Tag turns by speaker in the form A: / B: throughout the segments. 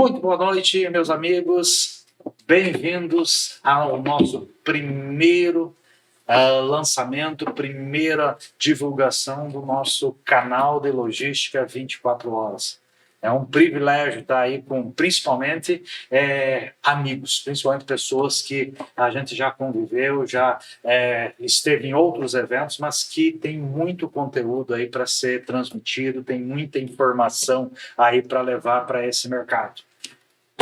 A: Muito boa noite, meus amigos. Bem-vindos ao nosso primeiro lançamento, primeira divulgação do nosso canal de logística 24 horas. É um privilégio estar aí com, principalmente, amigos, principalmente pessoas que a gente já conviveu, já esteve em outros eventos, mas que tem muito conteúdo aí para ser transmitido, tem muita informação aí para levar para esse mercado.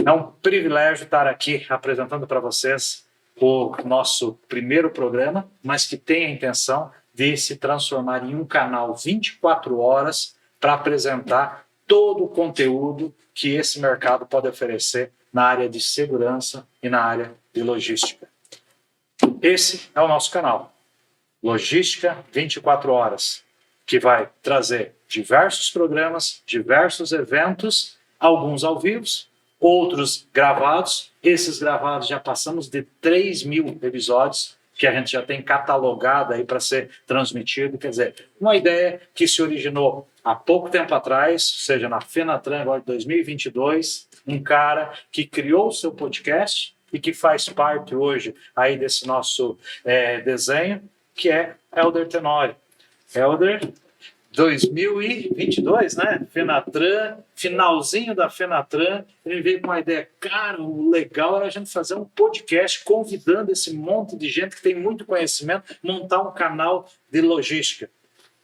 A: É um privilégio estar aqui apresentando para vocês o nosso primeiro programa, mas que tem a intenção de se transformar em um canal 24 horas para apresentar todo o conteúdo que esse mercado pode oferecer na área de segurança e na área de logística. Esse é o nosso canal, Logística 24 Horas, que vai trazer diversos programas, diversos eventos, alguns ao vivo, outros gravados. Esses gravados já passamos de 3.000 episódios que a gente já tem catalogado aí para ser transmitido. Quer dizer, uma ideia que se originou há pouco tempo atrás, ou seja, na Fenatran, agora de 2022, um cara que criou o seu podcast e que faz parte hoje aí desse nosso desenho, que é Helder Tenório. Helder, 2022, né? Fenatran, finalzinho da Fenatran, ele veio com uma ideia, cara, o legal era a gente fazer um podcast convidando esse monte de gente que tem muito conhecimento, montar um canal de logística.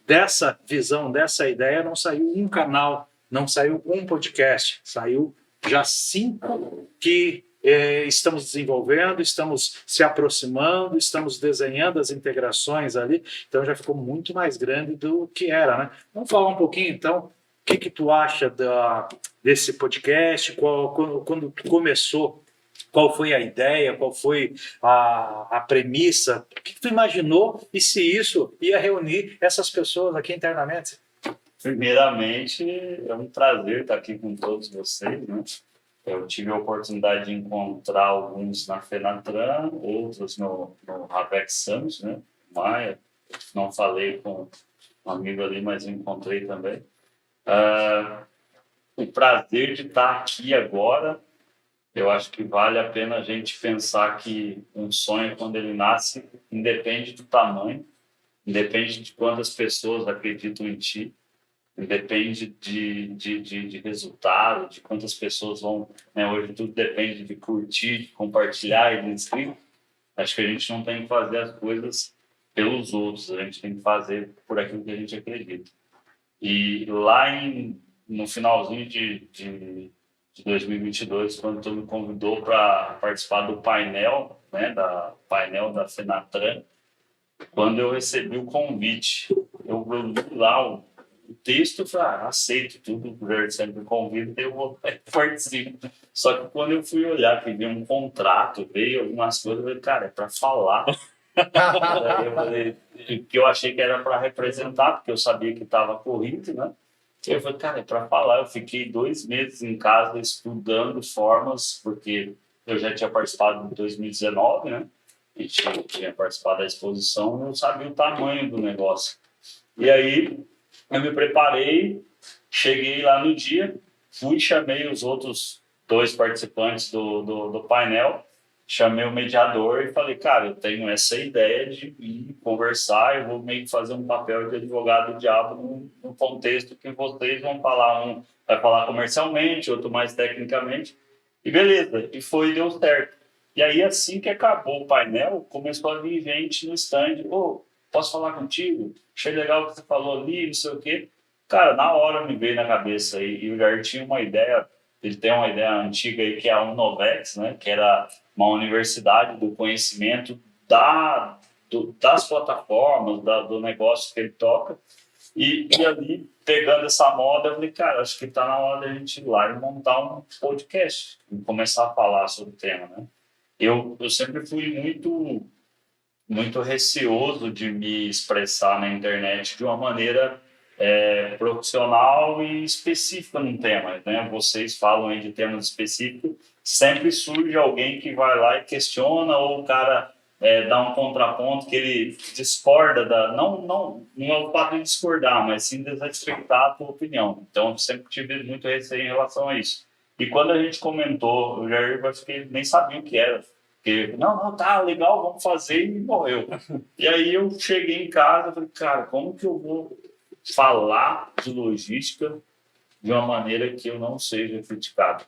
A: Dessa visão, dessa ideia, não saiu um canal, não saiu um podcast, saiu já 5 que estamos desenvolvendo, estamos se aproximando, estamos desenhando as integrações ali, então já ficou muito mais grande do que era, né? Vamos falar um pouquinho, então, o que tu acha desse podcast, quando tu começou, qual foi a ideia, qual foi a premissa, o que tu imaginou e se isso ia reunir essas pessoas aqui internamente?
B: Primeiramente, é um prazer estar aqui com todos vocês, né? Eu tive a oportunidade de encontrar alguns na Fenatran, outros no Ravex Summit, né? Maia, não falei com um amigo ali, mas encontrei também. O prazer de estar aqui agora, eu acho que vale a pena a gente pensar que um sonho, quando ele nasce, independe do tamanho, independe de quantas pessoas acreditam em ti, depende de resultado, de quantas pessoas vão, né? Hoje tudo depende de curtir, de compartilhar e de inscrever. Acho que a gente não tem que fazer as coisas pelos outros, a gente tem que fazer por aquilo que a gente acredita. E lá no finalzinho de 2022, quando tu me convidou para participar do painel, né, painel da Fenatran, quando eu recebi o convite, eu li lá o texto, eu falei, aceito tudo, o Verde sempre convida, eu vou participar. Só que quando eu fui olhar, que veio um contrato, veio algumas coisas, eu falei, cara, é para falar. Daí eu falei, que eu achei que era para representar, porque eu sabia que estava corrido, né? E eu falei, cara, é para falar. Eu fiquei 2 meses em casa estudando formas, porque eu já tinha participado em 2019, né? E tinha participado da exposição, eu não sabia o tamanho do negócio. E aí eu me preparei, cheguei lá no dia, chamei os outros 2 participantes do painel, chamei o mediador e falei, cara, eu tenho essa ideia de ir conversar, eu vou meio que fazer um papel de advogado do diabo no contexto que vocês vão falar, um vai falar comercialmente, outro mais tecnicamente, e beleza, e deu certo. E aí, assim que acabou o painel, começou a vir gente no stand, posso falar contigo? Achei legal o que você falou ali, não sei o quê. Cara, na hora me veio na cabeça, e o Jair tinha uma ideia, ele tem uma ideia antiga aí, que é a Unovex, né? Que era uma universidade do conhecimento das plataformas, do negócio que ele toca. E ali, pegando essa moda, eu falei, cara, acho que está na hora da gente ir lá e montar um podcast, e começar a falar sobre o tema, né? Eu sempre fui muito receoso de me expressar na internet de uma maneira profissional e específica num tema, né? Vocês falam aí de temas específicos, sempre surge alguém que vai lá e questiona, ou o cara dá um contraponto que ele discorda não é o fato de discordar, mas sim desrespeitar a tua opinião. Então, eu sempre tive muito receio em relação a isso. E quando a gente comentou, o Jair acho que nem sabia o que era. Porque, não, tá legal, vamos fazer, e morreu. E aí eu cheguei em casa e falei, cara, como que eu vou falar de logística de uma maneira que eu não seja criticado?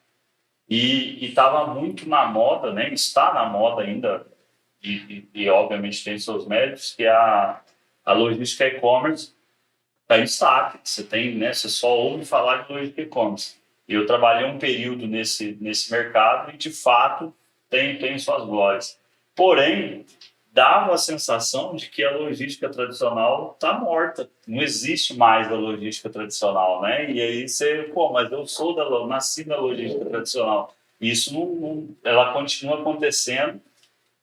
B: E estava muito na moda, né? Está na moda ainda, e obviamente tem seus méritos, que é a logística e-commerce está em destaque. Você tem, né? Você só ouve falar de logística e-commerce. E eu trabalhei um período nesse mercado e, de fato, tem suas glórias. Porém, dava a sensação de que a logística tradicional está morta. Não existe mais a logística tradicional, né? E aí você, mas eu nasci da logística tradicional. Isso ela continua acontecendo.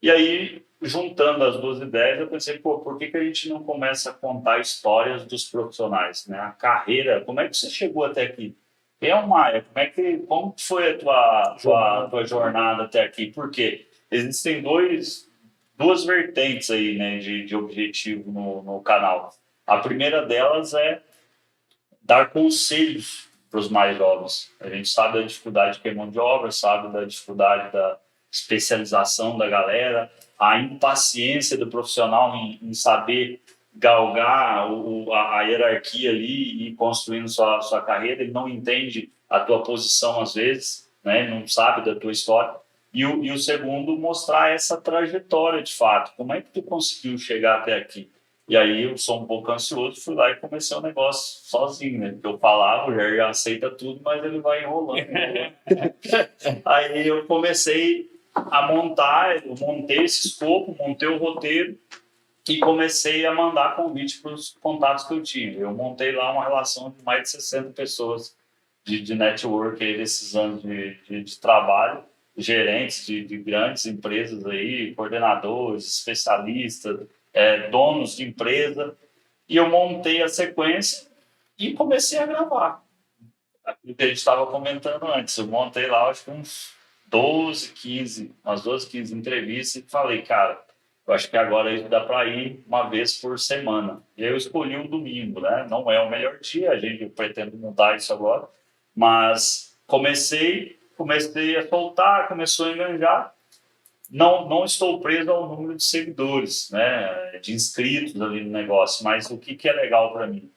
B: E aí, juntando as duas ideias, eu pensei, por que a gente não começa a contar histórias dos profissionais, né? A carreira, como é que você chegou até aqui? Quem é o Maia? Como foi a tua jornada até aqui? Por quê? Existem duas vertentes aí, né, de objetivo no canal. A primeira delas é dar conselhos para os mais jovens. A gente sabe da dificuldade que é mão de obra, sabe da dificuldade da especialização da galera, a impaciência do profissional em saber galgar a hierarquia ali e ir construindo sua carreira. Ele não entende a tua posição às vezes, né? Não sabe da tua história. E o segundo, mostrar essa trajetória de fato. Como é que tu conseguiu chegar até aqui? E aí eu sou um pouco ansioso, fui lá e comecei o negócio sozinho, né? Porque eu falava, o Jair aceita tudo, mas ele vai enrolando. Aí eu comecei a montar, eu montei esse escopo, montei o roteiro e comecei a mandar convite para os contatos que eu tive. Eu montei lá uma relação de mais de 60 pessoas de network aí desses anos de trabalho, gerentes de grandes empresas aí, coordenadores, especialistas, donos de empresa, e eu montei a sequência e comecei a gravar. O que a gente estava comentando antes, eu montei lá, acho que umas 12, 15 entrevistas e falei, cara, eu acho que agora dá para ir uma vez por semana. E aí eu escolhi um domingo, né? Não é o melhor dia, a gente pretende mudar isso agora, mas comecei a soltar, começou a enganjar. Não estou preso ao número de seguidores, né, de inscritos ali no negócio, mas o que é legal para mim?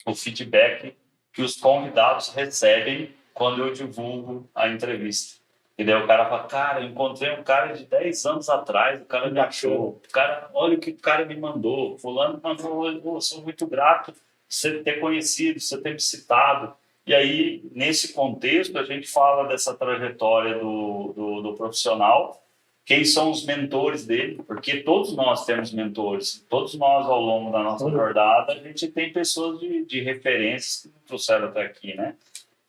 B: O feedback que os convidados recebem quando eu divulgo a entrevista. E daí o cara fala, cara, eu encontrei um cara de 10 anos atrás, o cara me achou, olha o que o cara me mandou, fulano mandou, eu sou muito grato você ter conhecido, você ter me citado. E aí, nesse contexto, a gente fala dessa trajetória do profissional, quem são os mentores dele, porque todos nós temos mentores, todos nós ao longo da nossa jornada, a gente tem pessoas de referências que nos trouxeram até aqui, né?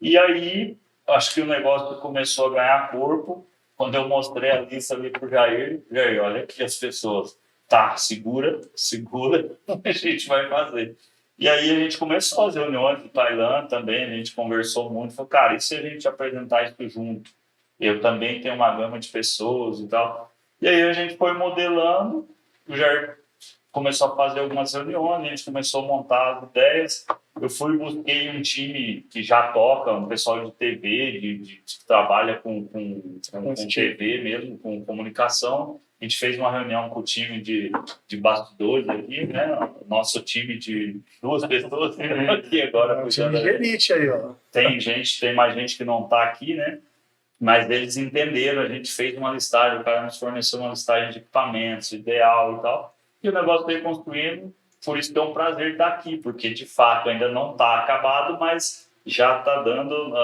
B: E aí, acho que o negócio começou a ganhar corpo, quando eu mostrei a lista ali para o Jair, olha aqui as pessoas, tá, segura, a gente vai fazer. E aí a gente começou as reuniões do Tailândia também, a gente conversou muito, falou, cara, e se a gente apresentar isso junto? Eu também tenho uma gama de pessoas e tal. E aí a gente foi modelando, o Jair começou a fazer algumas reuniões, a gente começou a montar as ideias. Eu busquei um time que já toca, um pessoal de TV, que trabalha com TV mesmo, com comunicação. A gente fez uma reunião com o time de bastidores aqui, né? Nosso time de 2 pessoas aqui agora.
C: Um time de elite aí, ó.
B: Tem mais gente que não está aqui, né? Mas eles entenderam, a gente fez uma listagem, o cara nos forneceu uma listagem de equipamentos, ideal e tal, e o negócio veio construindo, por isso que é um prazer estar aqui, porque de fato ainda não está acabado, mas já está lançando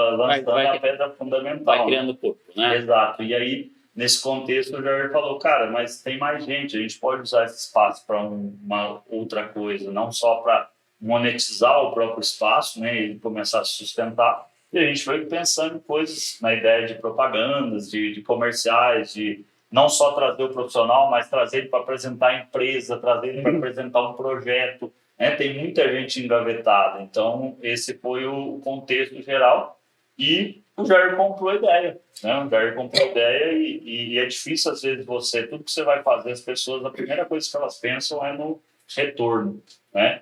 B: a pedra fundamental.
D: Vai criando corpo, né?
B: Exato, e aí nesse contexto o Jair falou, cara, mas tem mais gente, a gente pode usar esse espaço para uma outra coisa, não só para monetizar o próprio espaço, né, e começar a se sustentar. E a gente foi pensando em coisas, na ideia de propagandas, de comerciais, de não só trazer o profissional, mas trazer ele para apresentar a empresa, trazer ele para apresentar um projeto. Né? Tem muita gente engavetada. Então, esse foi o contexto geral. E o Jair comprou a ideia. Né? O Jair comprou a ideia e é difícil, às vezes, tudo que você vai fazer, as pessoas, a primeira coisa que elas pensam é no retorno. Né?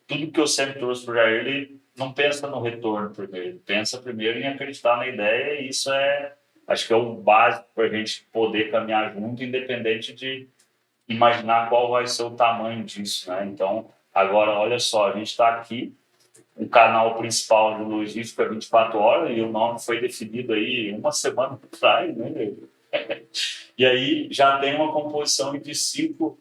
B: Tudo que eu sempre trouxe para o Jair, não pensa no retorno primeiro, pensa primeiro em acreditar na ideia, e isso acho que é o básico para a gente poder caminhar junto, independente de imaginar qual vai ser o tamanho disso, né? Então, agora, olha só, a gente está aqui, o canal principal de logística 24 horas, e o nome foi definido aí uma semana atrás, né? E aí já tem uma composição de cinco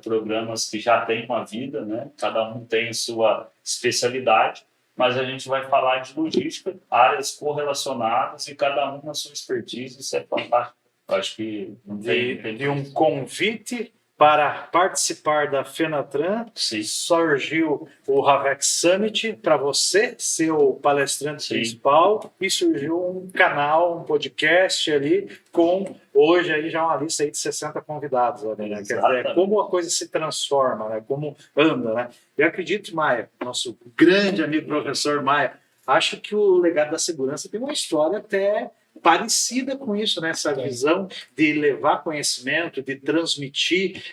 B: programas que já têm uma vida, né? Cada um tem sua especialidade, mas a gente vai falar de logística, áreas correlacionadas e cada um na sua expertise. Isso é fantástico. Eu acho que não tem
A: de um convite para participar da Fenatran,
B: Sim.
A: surgiu o Ravex Summit para você ser o palestrante
B: Sim.
A: principal, e surgiu um canal, um podcast ali com hoje aí já uma lista aí de 60 convidados ali, né? Quer dizer, como a coisa se transforma, né? Como anda, né? Eu acredito, Maia, nosso grande amigo professor Maia, acho que o legado da segurança tem uma história até parecida com isso, né? Essa visão de levar conhecimento, de transmitir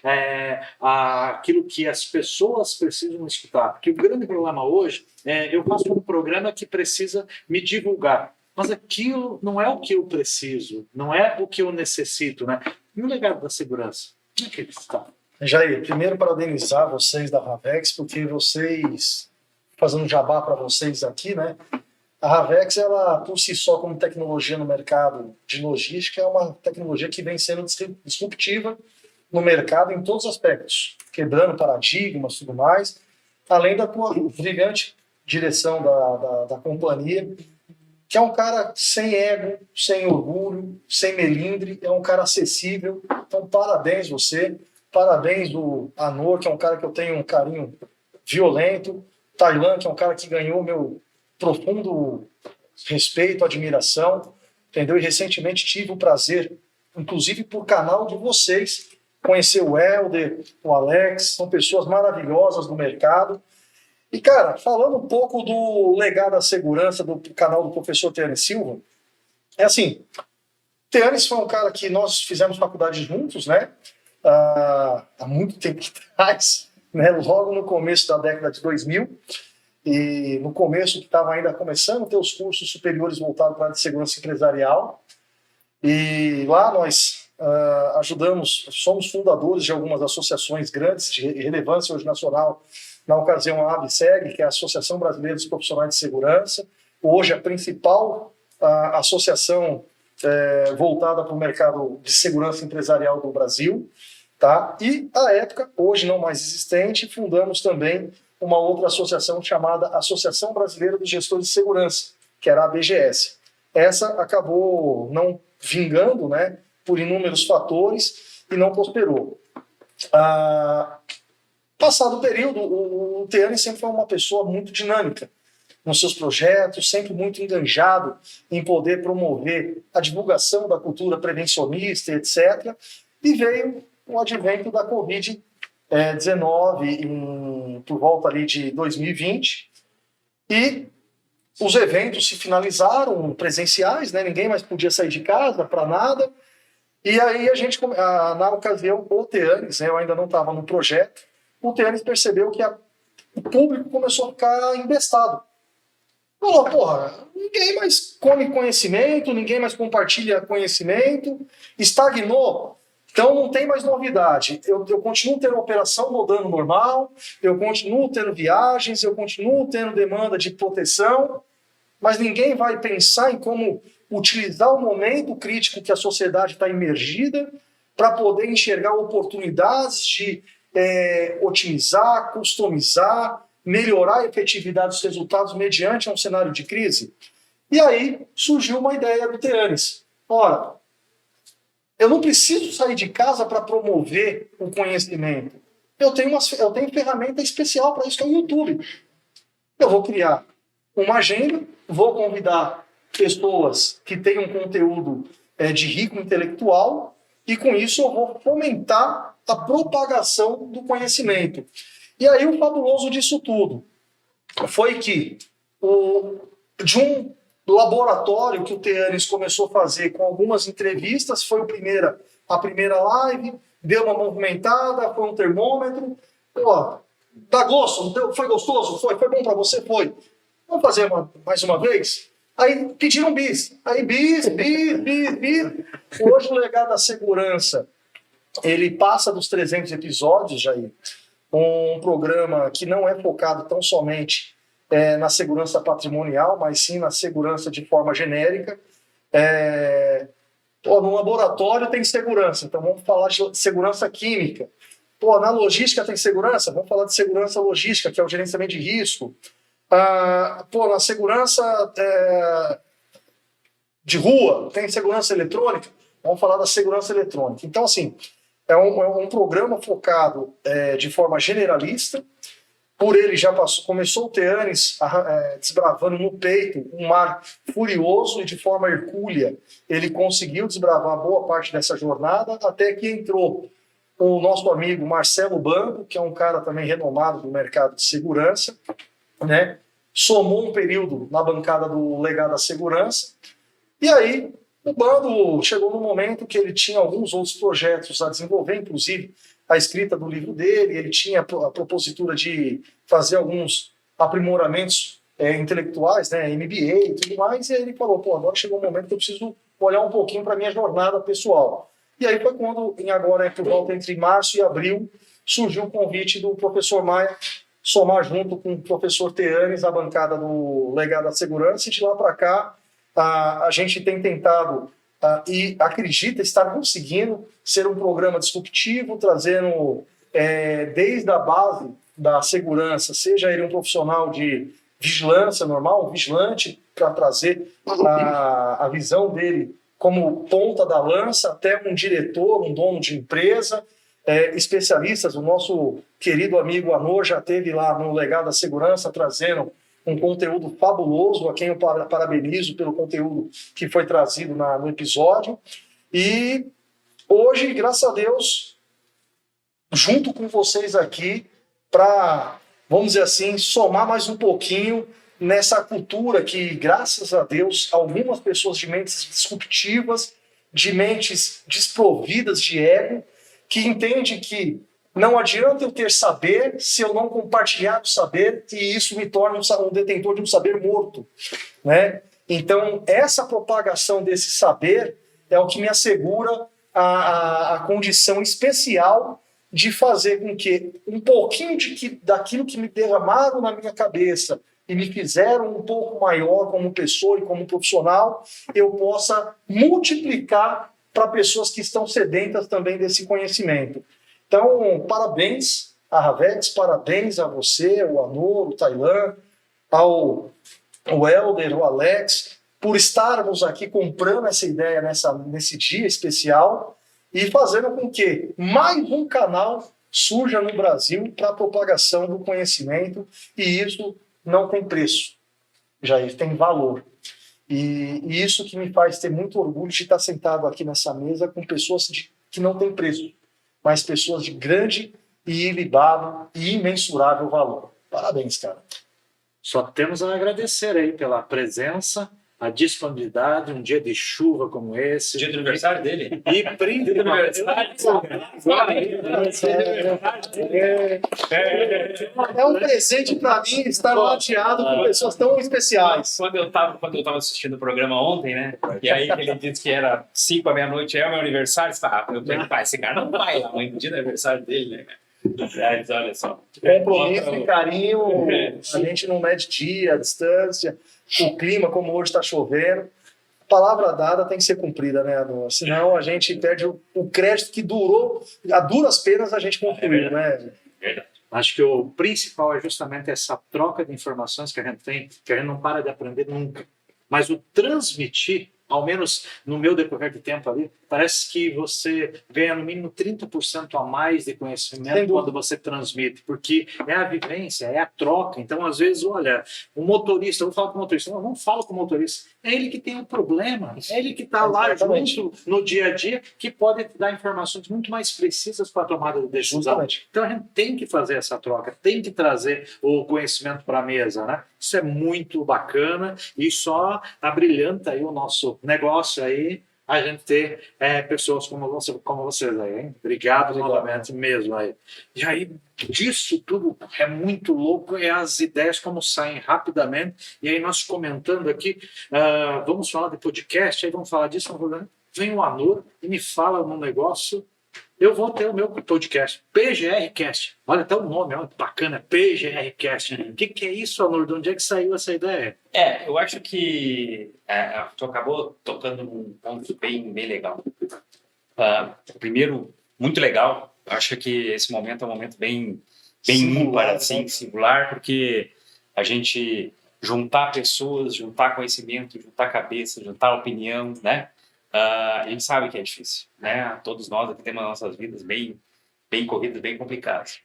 A: aquilo que as pessoas precisam escutar. Porque o grande problema hoje eu faço um programa que precisa me divulgar, mas aquilo não é o que eu preciso, não é o que eu necessito, né? E o legado da segurança? Como é que ele está?
C: Jair, primeiro parabenizar vocês da Ravex, porque vocês, fazendo jabá para vocês aqui, né? A Ravex, ela, por si só, como tecnologia no mercado de logística, é uma tecnologia que vem sendo disruptiva no mercado em todos os aspectos, quebrando paradigmas e tudo mais, além da tua brilhante direção da companhia, que é um cara sem ego, sem orgulho, sem melindre, é um cara acessível. Então, parabéns você, parabéns do Anor, que é um cara que eu tenho um carinho violento, Tailan, que é um cara que ganhou meu profundo respeito, admiração, entendeu? E recentemente tive o prazer, inclusive por canal de vocês, conhecer o Helder, o Alex, são pessoas maravilhosas do mercado. E, cara, falando um pouco do legado da segurança do canal do professor Teanes Silva, é assim, Teanes foi um cara que nós fizemos faculdade juntos, né? Há muito tempo atrás, né? Logo no começo da década de 2000, e no começo que estava ainda começando a ter os cursos superiores voltados para a área de segurança empresarial, e lá nós ajudamos, somos fundadores de algumas associações grandes de relevância hoje nacional, na ocasião a ABSEG, que é a Associação Brasileira dos Profissionais de Segurança, hoje a principal associação voltada para o mercado de segurança empresarial do Brasil, tá? E, à época, hoje não mais existente, fundamos também uma outra associação chamada Associação Brasileira dos Gestores de Segurança, que era a ABGS. Essa acabou não vingando, né, por inúmeros fatores e não prosperou. Passado o período, o Teanes sempre foi uma pessoa muito dinâmica nos seus projetos, sempre muito enganjado em poder promover a divulgação da cultura prevencionista, etc. E veio o advento da Covid-19 por volta ali de 2020, e os eventos se finalizaram presenciais, né? Ninguém mais podia sair de casa para nada, e aí a gente, na ocasião, o Teanes, eu ainda não estava no projeto, o Teanes percebeu que o público começou a ficar embestado. Falou, porra, ninguém mais come conhecimento, ninguém mais compartilha conhecimento, estagnou. Então não tem mais novidade. Eu continuo tendo operação rodando normal, eu continuo tendo viagens, eu continuo tendo demanda de proteção, mas ninguém vai pensar em como utilizar o momento crítico que a sociedade está imergida para poder enxergar oportunidades de otimizar, customizar, melhorar a efetividade dos resultados mediante um cenário de crise. E aí surgiu uma ideia do Teanes. Ora, eu não preciso sair de casa para promover o conhecimento. Eu tenho ferramenta especial para isso, que é o YouTube. Eu vou criar uma agenda, vou convidar pessoas que tenham conteúdo de rico intelectual, e com isso eu vou fomentar a propagação do conhecimento. E aí o fabuloso disso tudo foi que de um laboratório que o Teanes começou a fazer com algumas entrevistas, foi a primeira live, deu uma movimentada, foi um termômetro. Dá gosto? Foi gostoso? Foi bom para você? Foi. Vamos fazer mais uma vez? Aí pediram bis. Aí bis. Hoje o legado da segurança, ele passa dos 300 episódios, Jair. Um programa que não é focado tão somente na segurança patrimonial, mas sim na segurança de forma genérica. No laboratório tem segurança, então vamos falar de segurança química. Na logística tem segurança, vamos falar de segurança logística, que é o gerenciamento de risco. Na segurança de rua tem segurança eletrônica, vamos falar da segurança eletrônica. Então, assim, é um programa focado de forma generalista. Por ele já começou o Teanes desbravando no peito um mar furioso e de forma hercúlea. Ele conseguiu desbravar boa parte dessa jornada até que entrou o nosso amigo Marcelo Bando, que é um cara também renomado do mercado de segurança, né? Somou um período na bancada do legado à segurança. E aí o Bando chegou no momento que ele tinha alguns outros projetos a desenvolver, inclusive a escrita do livro dele, ele tinha a propositura de fazer alguns aprimoramentos intelectuais, né, MBA e tudo mais, e aí ele falou, agora chegou o momento que eu preciso olhar um pouquinho para a minha jornada pessoal. E aí foi quando, por volta entre março e abril, surgiu o convite do professor Maia somar junto com o professor Teanes a bancada do Legado à Segurança, e de lá para cá a gente tem tentado e acredita estar conseguindo ser um programa disruptivo, trazendo desde a base da segurança, seja ele um profissional de vigilância normal, um vigilante, para trazer a visão dele como ponta da lança, até um diretor, um dono de empresa, especialistas. O nosso querido amigo Anor já esteve lá no Legado da Segurança trazendo um conteúdo fabuloso, a quem eu parabenizo pelo conteúdo que foi trazido no episódio. E hoje, graças a Deus, junto com vocês aqui, para, vamos dizer assim, somar mais um pouquinho nessa cultura que, graças a Deus, algumas pessoas de mentes disruptivas, de mentes desprovidas de ego, que entendem que não adianta eu ter saber se eu não compartilhar o saber, e isso me torna um detentor de um saber morto, né? Então, essa propagação desse saber é o que me assegura a condição especial de fazer com que um pouquinho daquilo que me derramaram na minha cabeça e me fizeram um pouco maior como pessoa e como profissional, eu possa multiplicar para pessoas que estão sedentas também desse conhecimento. Então, parabéns à Ravex, parabéns a você, o Anor, o Tailan, ao Helder, o Alex, por estarmos aqui comprando essa ideia nesse dia especial e fazendo com que mais um canal surja no Brasil para a propagação do conhecimento, e isso não tem preço, Jair, tem valor. E isso que me faz ter muito orgulho de estar sentado aqui nessa mesa com pessoas que não têm preço, mas pessoas de grande e ilibado e imensurável valor. Parabéns, cara.
A: Só temos a agradecer aí pela presença, a disponibilidade, um dia de chuva como esse.
D: Dia do aniversário dele?
A: E principalmente...
C: É um presente para mim estar lateado com pessoas tão especiais.
D: Quando eu tava assistindo o programa ontem, né? E aí ele disse que era 5 à meia-noite, é o meu aniversário. Eu falei, pai, esse cara não vai lá no dia do aniversário dele, né, cara? Mas olha só.
C: Compromisso e carinho, a gente não mede dia, a distância, o clima, como hoje está chovendo. Palavra dada tem que ser cumprida, né, Adão? Senão a gente perde o crédito que durou, a duras penas a gente concluiu, né?
D: Verdade.
A: Acho que o principal é justamente essa troca de informações que a gente tem, que a gente não para de aprender nunca. Mas o transmitir, ao menos no meu decorrer de tempo ali, parece que você ganha no mínimo 30% a mais de conhecimento quando você transmite, porque é a vivência, é a troca. Então, às vezes, olha, o motorista, eu vou falar com o motorista, não falo com o motorista, é ele que tem o problema, é ele que está lá junto no dia a dia, que pode te dar informações muito mais precisas para a tomada de decisão.
C: Justamente.
A: Então, a gente tem que fazer essa troca, tem que trazer o conhecimento para a mesa, né? Isso é muito bacana e só abrilhanta aí o nosso negócio aí a gente ter pessoas como vocês aí, hein? Obrigado novamente mesmo aí. E aí, disso tudo é muito louco, as ideias como saem rapidamente, e aí nós comentando aqui, vamos falar de podcast, aí vamos falar disso, vem o Anur e me fala num negócio. Eu vou ter o meu podcast, PGRcast. Olha até o nome, olha, bacana, PGRcast. O que é isso, Anur? De onde é que saiu essa ideia?
D: Eu acho que tu acabou tocando num ponto bem legal. Primeiro, muito legal. Acho que esse momento é um momento bem ímpar, assim, singular, porque a gente juntar pessoas, juntar conhecimento, juntar cabeça, juntar opinião, né? A gente sabe que é difícil, né? Todos nós aqui temos nossas vidas bem corridas, bem complicadas.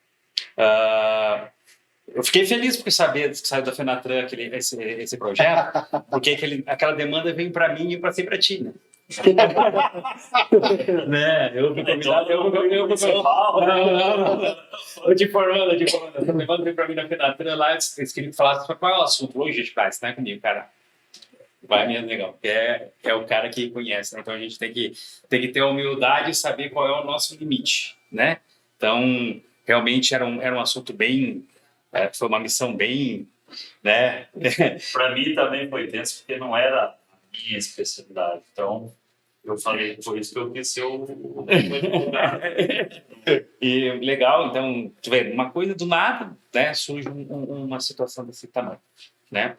D: Eu fiquei feliz por saber que saiu da Fenatran esse projeto, porque aquela demanda veio para mim e para ser para ti, né? Né? Eu fui convidado, eu te informando, essa demanda veio para mim na Fenatran lá, eles queriam falar qual é o assunto hoje, gente, isso não é comigo, cara. Vai mesmo, legal, porque é o cara que conhece, né? Então a gente tem que ter a humildade e saber qual é o nosso limite, né? Então, realmente era um assunto bem, foi uma missão bem, né?
B: Para mim também foi tenso, porque não era a minha especialidade. Então, eu falei, por isso que eu quis ser o
D: E legal, então, tu vê, uma coisa do nada, né? Surge uma situação desse tamanho, né?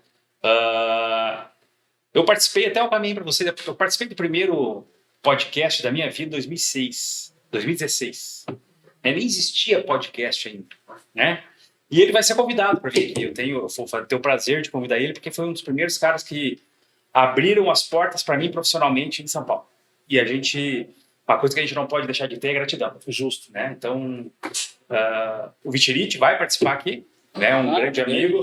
D: Eu participei, até o caminho para você, eu participei do primeiro podcast da minha vida em 2016. Nem existia podcast ainda, né? E ele vai ser convidado para vir aqui. Eu vou ter o prazer de convidar ele, porque foi um dos primeiros caras que abriram as portas para mim profissionalmente em São Paulo. E uma coisa que a gente não pode deixar de ter é gratidão. Justo, né? Então, o Vitirite vai participar aqui, né? Um grande amigo.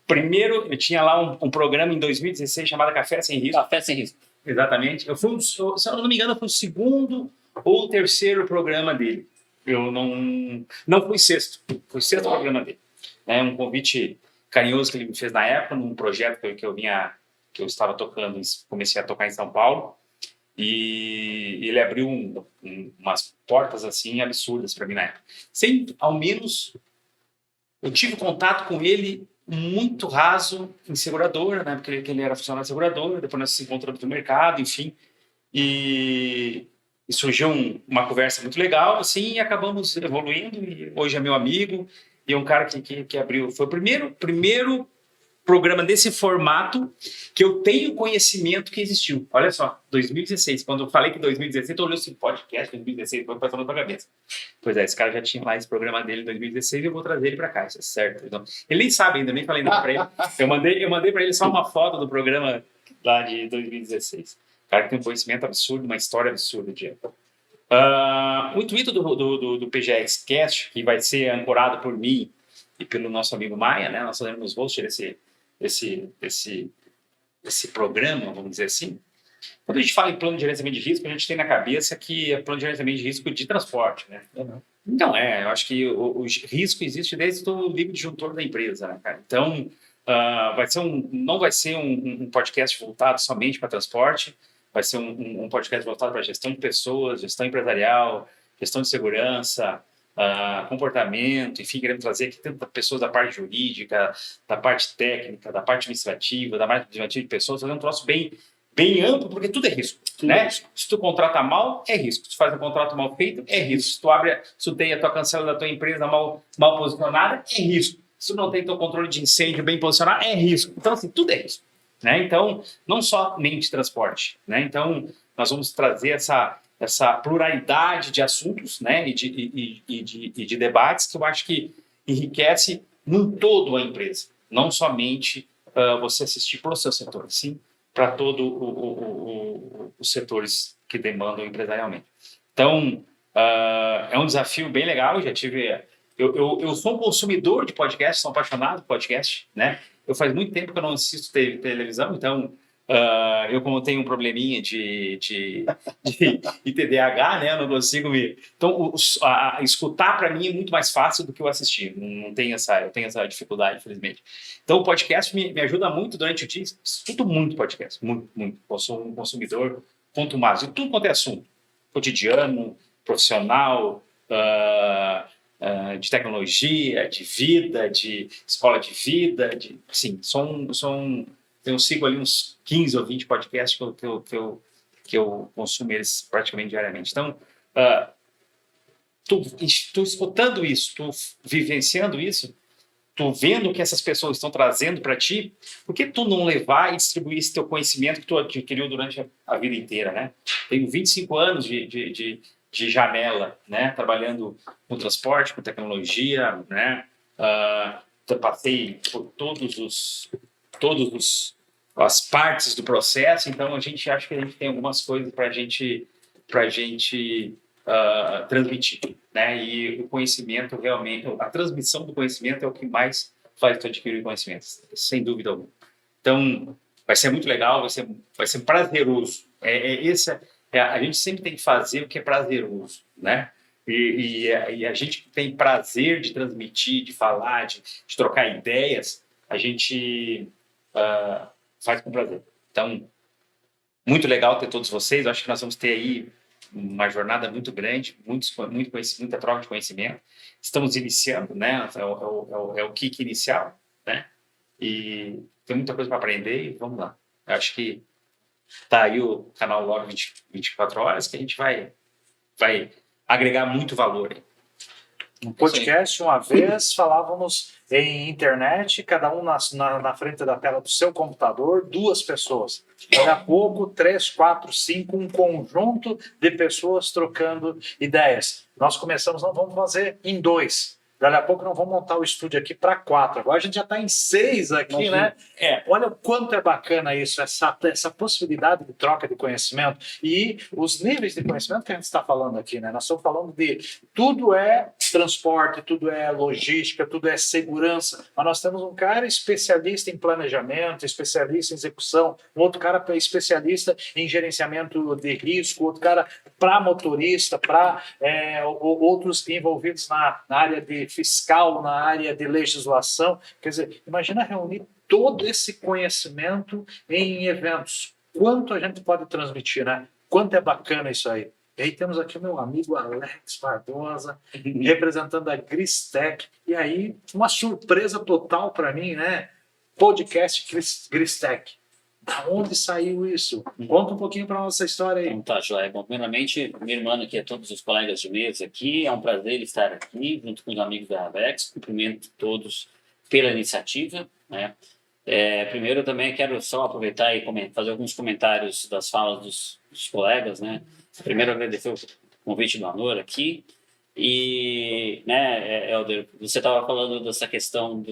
D: Primeiro, eu tinha lá um programa em 2016 chamado Café Sem Risco.
E: Café Sem Risco.
D: Exatamente. Se eu não me engano, foi o segundo ou o terceiro programa dele. Eu não fui sexto. Foi o sexto programa dele. Um convite carinhoso que ele me fez na época, num projeto que eu estava tocando, comecei a tocar em São Paulo. E ele abriu umas portas assim absurdas para mim na época. Sem, ao menos, eu tive contato com ele muito raso em seguradora, né? Porque ele era funcionário de seguradora, depois nós se encontramos no mercado, enfim. E surgiu uma conversa muito legal, assim, e acabamos evoluindo. E hoje é meu amigo e é um cara que abriu. Foi o primeiro programa desse formato que eu tenho conhecimento que existiu. Olha só, 2016. Quando eu falei que 2016, eu olhei assim, podcast 2016, foi passando na tua cabeça. Pois é, esse cara já tinha lá esse programa dele em 2016 e eu vou trazer ele para cá, isso é certo. Então, ele nem sabe ainda, nem falei nada para ele. Eu mandei para ele só uma foto do programa lá de 2016. O cara que tem um conhecimento absurdo, uma história absurda de época. O intuito do PGX-Cast, que vai ser ancorado por mim e pelo nosso amigo Maia, né? Nós seremos host esse programa, vamos dizer assim. Quando a gente fala em plano de gerenciamento de risco, a gente tem na cabeça que é plano de gerenciamento de risco de transporte, né? Então, eu acho que o risco existe desde o livro disjuntor da empresa, né, cara? Então, não vai ser um podcast voltado somente para transporte, vai ser um podcast voltado para gestão de pessoas, gestão empresarial, gestão de segurança, comportamento, enfim, queremos trazer aqui tanto pessoas da parte jurídica, da parte técnica, da parte administrativa, da parte administrativa de pessoas, fazer um troço bem amplo, porque tudo é risco, né? Se tu contrata mal, é risco. Se tu faz um contrato mal feito, é risco. Se tu tem a tua cancela da tua empresa mal posicionada, é risco. Se tu não tem teu controle de incêndio bem posicionado, é risco. Então, assim, tudo é risco, né? Então, não somente transporte, né? Então, nós vamos trazer essa pluralidade de assuntos, né, e de debates que eu acho que enriquece num todo a empresa, não somente você assistir para o seu setor, sim para todos os setores que demandam empresarialmente. Então, é um desafio bem legal. Eu sou um consumidor de podcast, sou apaixonado por podcast, né? Eu faz muito tempo que eu não assisto televisão, então eu, como tenho um probleminha de TDAH, né, eu não consigo me... Então, escutar para mim é muito mais fácil do que eu assistir. Eu tenho essa dificuldade, infelizmente. Então, o podcast me ajuda muito durante o dia. Escuto muito podcast, muito, muito. Eu sou um consumidor quanto mais, em tudo quanto é assunto, cotidiano, profissional, de tecnologia, de vida, de escola de vida, sim, eu sigo ali uns 15 ou 20 podcasts que eu consumo eles praticamente diariamente. Então, tu escutando isso, tu vivenciando isso, tu vendo o que essas pessoas estão trazendo para ti, por que tu não levar e distribuir esse teu conhecimento que tu adquiriu durante a vida inteira, né? Tenho 25 anos de janela, né? Trabalhando com transporte, com tecnologia, né? Passei por todos as partes do processo, então a gente acha que a gente tem algumas coisas para a gente transmitir, né? E o conhecimento realmente, a transmissão do conhecimento é o que mais faz tu adquirir conhecimento, sem dúvida alguma. Então, vai ser muito legal, vai ser prazeroso. A gente sempre tem que fazer o que é prazeroso, né? E a gente tem prazer de transmitir, de falar, de trocar ideias, a gente faz com prazer. Então, muito legal ter todos vocês. Eu acho que nós vamos ter aí uma jornada muito grande, muita troca de conhecimento. Estamos iniciando, né? É o kick inicial, né? E tem muita coisa para aprender e vamos lá. Eu acho que tá aí o canal Log 24 horas que a gente vai agregar muito valor aí.
A: Um podcast, uma vez, falávamos em internet, cada um na frente da tela do seu computador, 2 pessoas. Daqui a pouco, 3, 4, 5, um conjunto de pessoas trocando ideias. Nós começamos, não vamos fazer em 2. Daqui a pouco nós vamos montar o estúdio aqui para 4. Agora a gente já está em 6 aqui, né? Olha o quanto é bacana isso, essa possibilidade de troca de conhecimento e os níveis de conhecimento que a gente está falando aqui, né? Nós estamos falando de tudo é transporte, tudo é logística, tudo é segurança. Mas nós temos um cara especialista em planejamento, especialista em execução, um outro cara especialista em gerenciamento de risco, outro cara para motorista, para outros envolvidos na área de fiscal, na área de legislação. Quer dizer, imagina reunir todo esse conhecimento em eventos. Quanto a gente pode transmitir, né? Quanto é bacana isso aí. E aí temos aqui o meu amigo Alex Barbosa, representando a Gristec. E aí, uma surpresa total para mim, né? Podcast Gristec. Da onde saiu isso? Conta um pouquinho para nossa história aí.
E: Então tá, Joia. Bom, primeiramente, minha irmã aqui, a todos os colegas de mesa aqui, é um prazer estar aqui junto com os amigos da Ravex. Cumprimento todos pela iniciativa, né? Primeiro, eu também quero só aproveitar e fazer alguns comentários das falas dos colegas, né? Primeiro, agradecer o convite do Anor aqui. E, né, Helder, você estava falando dessa questão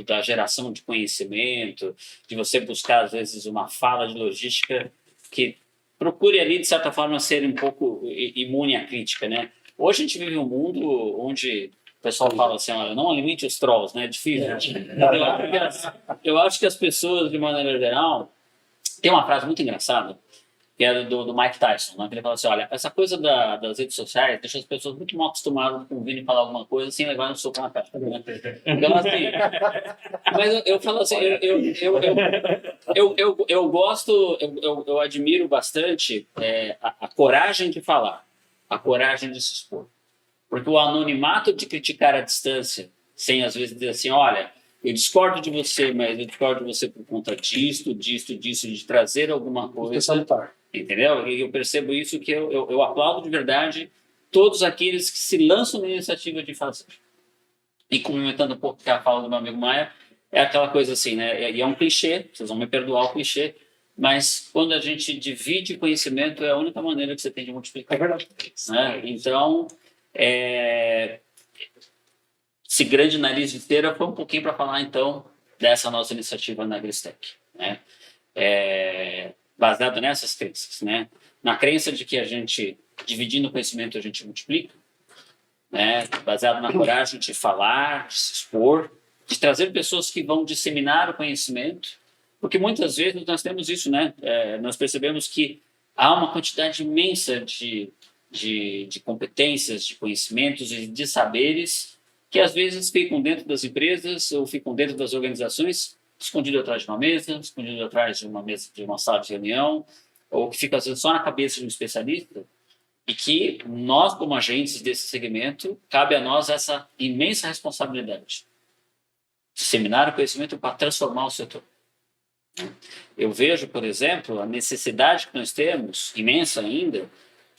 E: da geração de conhecimento, de você buscar, às vezes, uma fala de logística que procure ali, de certa forma, ser um pouco imune à crítica, né? Hoje a gente vive um mundo onde o pessoal fala assim, olha, não alimente os trolls, né? É difícil. Eu acho que as pessoas, de maneira geral, tem uma frase muito engraçada, que é do Mike Tyson, né? Que ele fala assim, olha, essa coisa das redes sociais deixa as pessoas muito mal acostumadas com vir falar alguma coisa sem levar um soco na cara. Né? Então, assim, mas eu falo assim, eu gosto, eu admiro bastante a coragem de falar, a coragem de se expor. Porque o anonimato de criticar à distância, sem às vezes dizer assim, olha, eu discordo de você, mas eu discordo de você por conta disso, de trazer alguma coisa. Entendeu? E eu percebo isso que eu aplaudo de verdade todos aqueles que se lançam na iniciativa de fazer. E complementando um pouco a fala do meu amigo Maia, é aquela coisa assim, né? E é um clichê, vocês vão me perdoar o clichê, mas quando a gente divide conhecimento é a única maneira que você tem de multiplicar.
C: É verdade.
E: Né? Então, esse grande nariz de cera foi um pouquinho para falar, então, dessa nossa iniciativa na Gristec, né? Baseado nessas crenças, né? Na crença de que a gente, dividindo o conhecimento, a gente multiplica, né? Baseado na coragem de falar, de se expor, de trazer pessoas que vão disseminar o conhecimento, porque muitas vezes nós temos isso, né? Nós percebemos que há uma quantidade imensa de competências, de conhecimentos e de saberes que às vezes ficam dentro das empresas ou ficam dentro das organizações, escondido atrás de uma mesa, escondido atrás de uma mesa, de uma sala de reunião, ou que fica às vezes só na cabeça de um especialista, e que nós, como agentes desse segmento, cabe a nós essa imensa responsabilidade. Disseminar o conhecimento para transformar o setor. Eu vejo, por exemplo, a necessidade que nós temos, imensa ainda,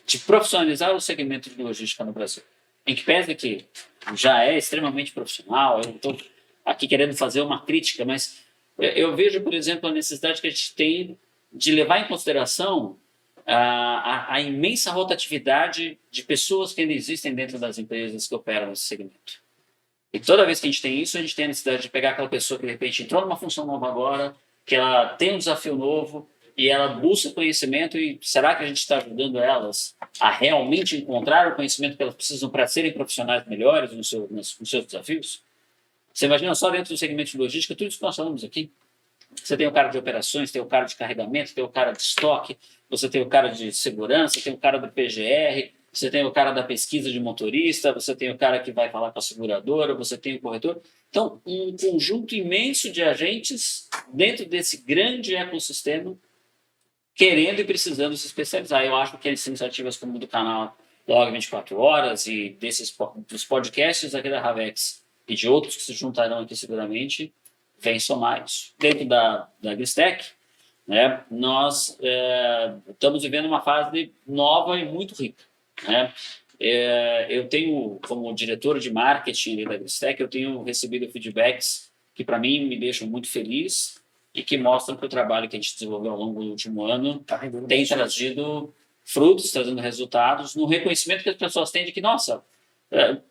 E: de profissionalizar o segmento de logística no Brasil. Em que pese que já é extremamente profissional, eu não estou aqui querendo fazer uma crítica, mas eu vejo, por exemplo, a necessidade que a gente tem de levar em consideração a imensa rotatividade de pessoas que ainda existem dentro das empresas que operam nesse segmento. E toda vez que a gente tem isso, a gente tem a necessidade de pegar aquela pessoa que de repente entrou numa função nova agora, que ela tem um desafio novo e ela busca conhecimento, e será que a gente está ajudando elas a realmente encontrar o conhecimento que elas precisam para serem profissionais melhores nos seus desafios? Você imagina só dentro do segmento de logística, tudo isso que nós falamos aqui. Você tem o cara de operações, tem o cara de carregamento, tem o cara de estoque, você tem o cara de segurança, tem o cara do PGR, você tem o cara da pesquisa de motorista, você tem o cara que vai falar com a seguradora, você tem o corretor. Então, um conjunto imenso de agentes dentro desse grande ecossistema querendo e precisando se especializar. Eu acho que as iniciativas como do canal Log 24 Horas e dos podcasts aqui da Ravex e de outros que se juntarão aqui seguramente, vem somar isso. Dentro da Agristec, né, nós estamos vivendo uma fase nova e muito rica. Né? Eu tenho, como diretor de marketing da Agristec, eu tenho recebido feedbacks que para mim me deixam muito feliz e que mostram que o trabalho que a gente desenvolveu ao longo do último ano tem trazido frutos, trazendo resultados, no reconhecimento que as pessoas têm de que, nossa,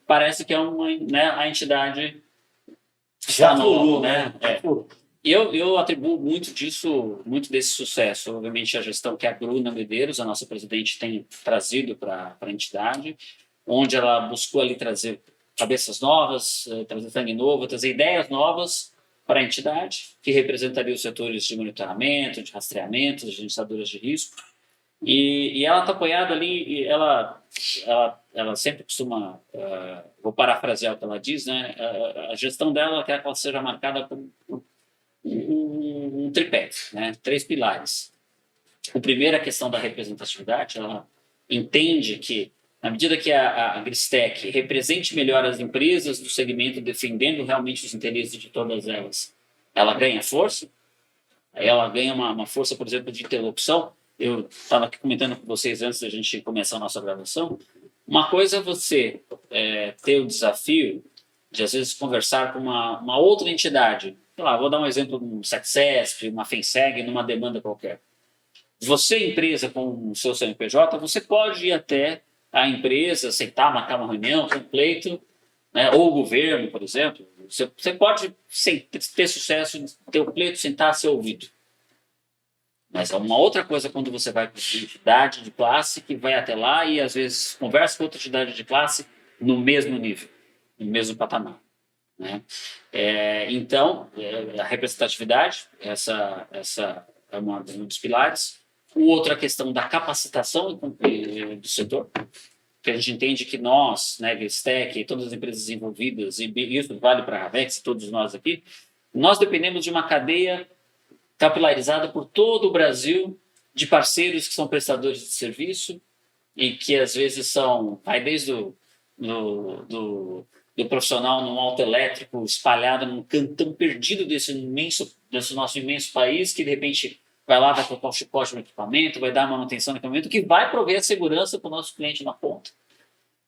E: parece que é a entidade
C: Já
E: nova,
C: furou, né?
E: Eu atribuo muito desse sucesso, obviamente, a gestão que a Bruna Medeiros, a nossa presidente, tem trazido para a entidade, onde ela buscou ali trazer cabeças novas, trazer sangue novo, trazer ideias novas para a entidade, que representaria os setores de monitoramento, de rastreamento, de gerenciadoras de risco. E ela está apoiada ali, e ela sempre costuma, vou parafrasear o que ela diz, né? A gestão dela quer que ela seja marcada por um tripé, né? 3 pilares. O primeiro é a questão da representatividade. Ela entende que, na medida que a Agristec represente melhor as empresas do segmento, defendendo realmente os interesses de todas elas, ela ganha força. Ela ganha uma força, por exemplo, de interlocução. Eu estava aqui comentando com vocês antes da gente começar a nossa gravação. Uma coisa é você ter o desafio de, às vezes, conversar com uma outra entidade. Sei lá, vou dar um exemplo, um SETCESP, uma FENSEG, numa demanda qualquer. Você, empresa, com o seu CNPJ, você pode ir até a empresa, sentar, marcar uma reunião, ter um pleito, né, ou o governo, por exemplo. Você pode ter sucesso, ter o pleito, sentar, ser ouvido. Mas é uma outra coisa quando você vai com uma entidade de classe que vai até lá e, às vezes, conversa com outra entidade de classe no mesmo nível, no mesmo patamar. Né? Então, a representatividade, essa é um dos pilares. O outro é a questão da capacitação do setor, que a gente entende que nós, né, Agristec, todas as empresas envolvidas, e isso vale para a Ravex e todos nós aqui, nós dependemos de uma cadeia capilarizada por todo o Brasil, de parceiros que são prestadores de serviço e que às vezes vai desde do profissional num autoelétrico espalhado num cantão perdido desse nosso imenso país, que de repente vai lá, vai colocar um chicote no equipamento, vai dar manutenção no equipamento, que vai prover a segurança para o nosso cliente na ponta.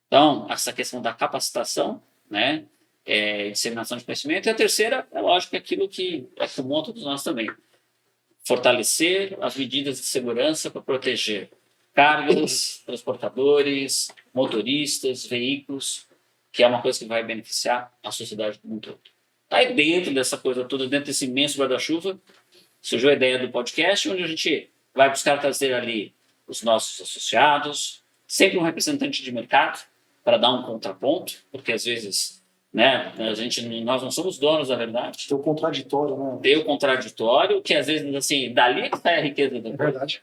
E: Então, essa questão da capacitação, né, disseminação de conhecimento. E a terceira, é lógico, é aquilo que é comum a todos nós também. Fortalecer as medidas de segurança para proteger cargas, transportadores, motoristas, veículos, que é uma coisa que vai beneficiar a sociedade como um todo. Aí dentro dessa coisa toda, dentro desse imenso guarda-chuva, surgiu a ideia do podcast, onde a gente vai buscar trazer ali os nossos associados, sempre um representante de mercado, para dar um contraponto, porque às vezes, né, nós não somos donos da verdade.
C: Tem o contraditório, né?
E: Tem o contraditório, que às vezes, assim, dali é que sai a riqueza da coisa.
C: Verdade.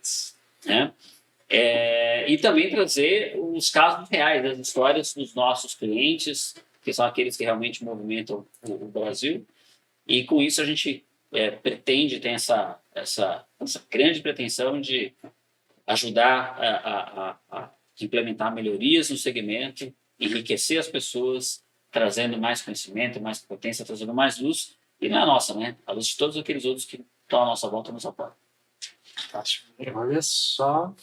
E: Né? E também trazer os casos reais, as histórias dos nossos clientes, que são aqueles que realmente movimentam o Brasil. E com isso a gente pretende, tem essa grande pretensão de ajudar a implementar melhorias no segmento, enriquecer as pessoas, trazendo mais conhecimento, mais competência, trazendo mais luz, e não é a nossa, né? A luz de todos aqueles outros que estão à nossa volta nos apoiam.
A: Fantástico. Olha só,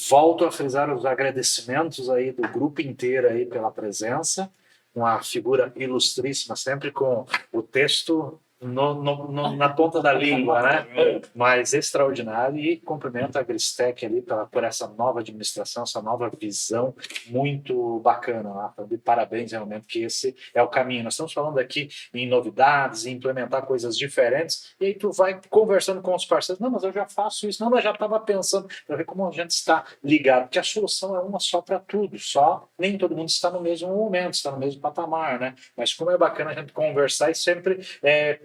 A: volto a frisar os agradecimentos aí do grupo inteiro aí pela presença, uma figura ilustríssima, sempre com o texto na ponta da língua, né? Mas extraordinário, e cumprimento a Gristec ali por essa nova administração, essa nova visão muito bacana, né? Então, de parabéns, realmente, que esse é o caminho. Nós estamos falando aqui em novidades, em implementar coisas diferentes, e aí tu vai conversando com os parceiros, não, mas eu já faço isso, não, mas já estava pensando, para ver como a gente está ligado, porque a solução é uma só para tudo, só nem todo mundo está no mesmo momento, está no mesmo patamar, né? Mas como é bacana a gente conversar e sempre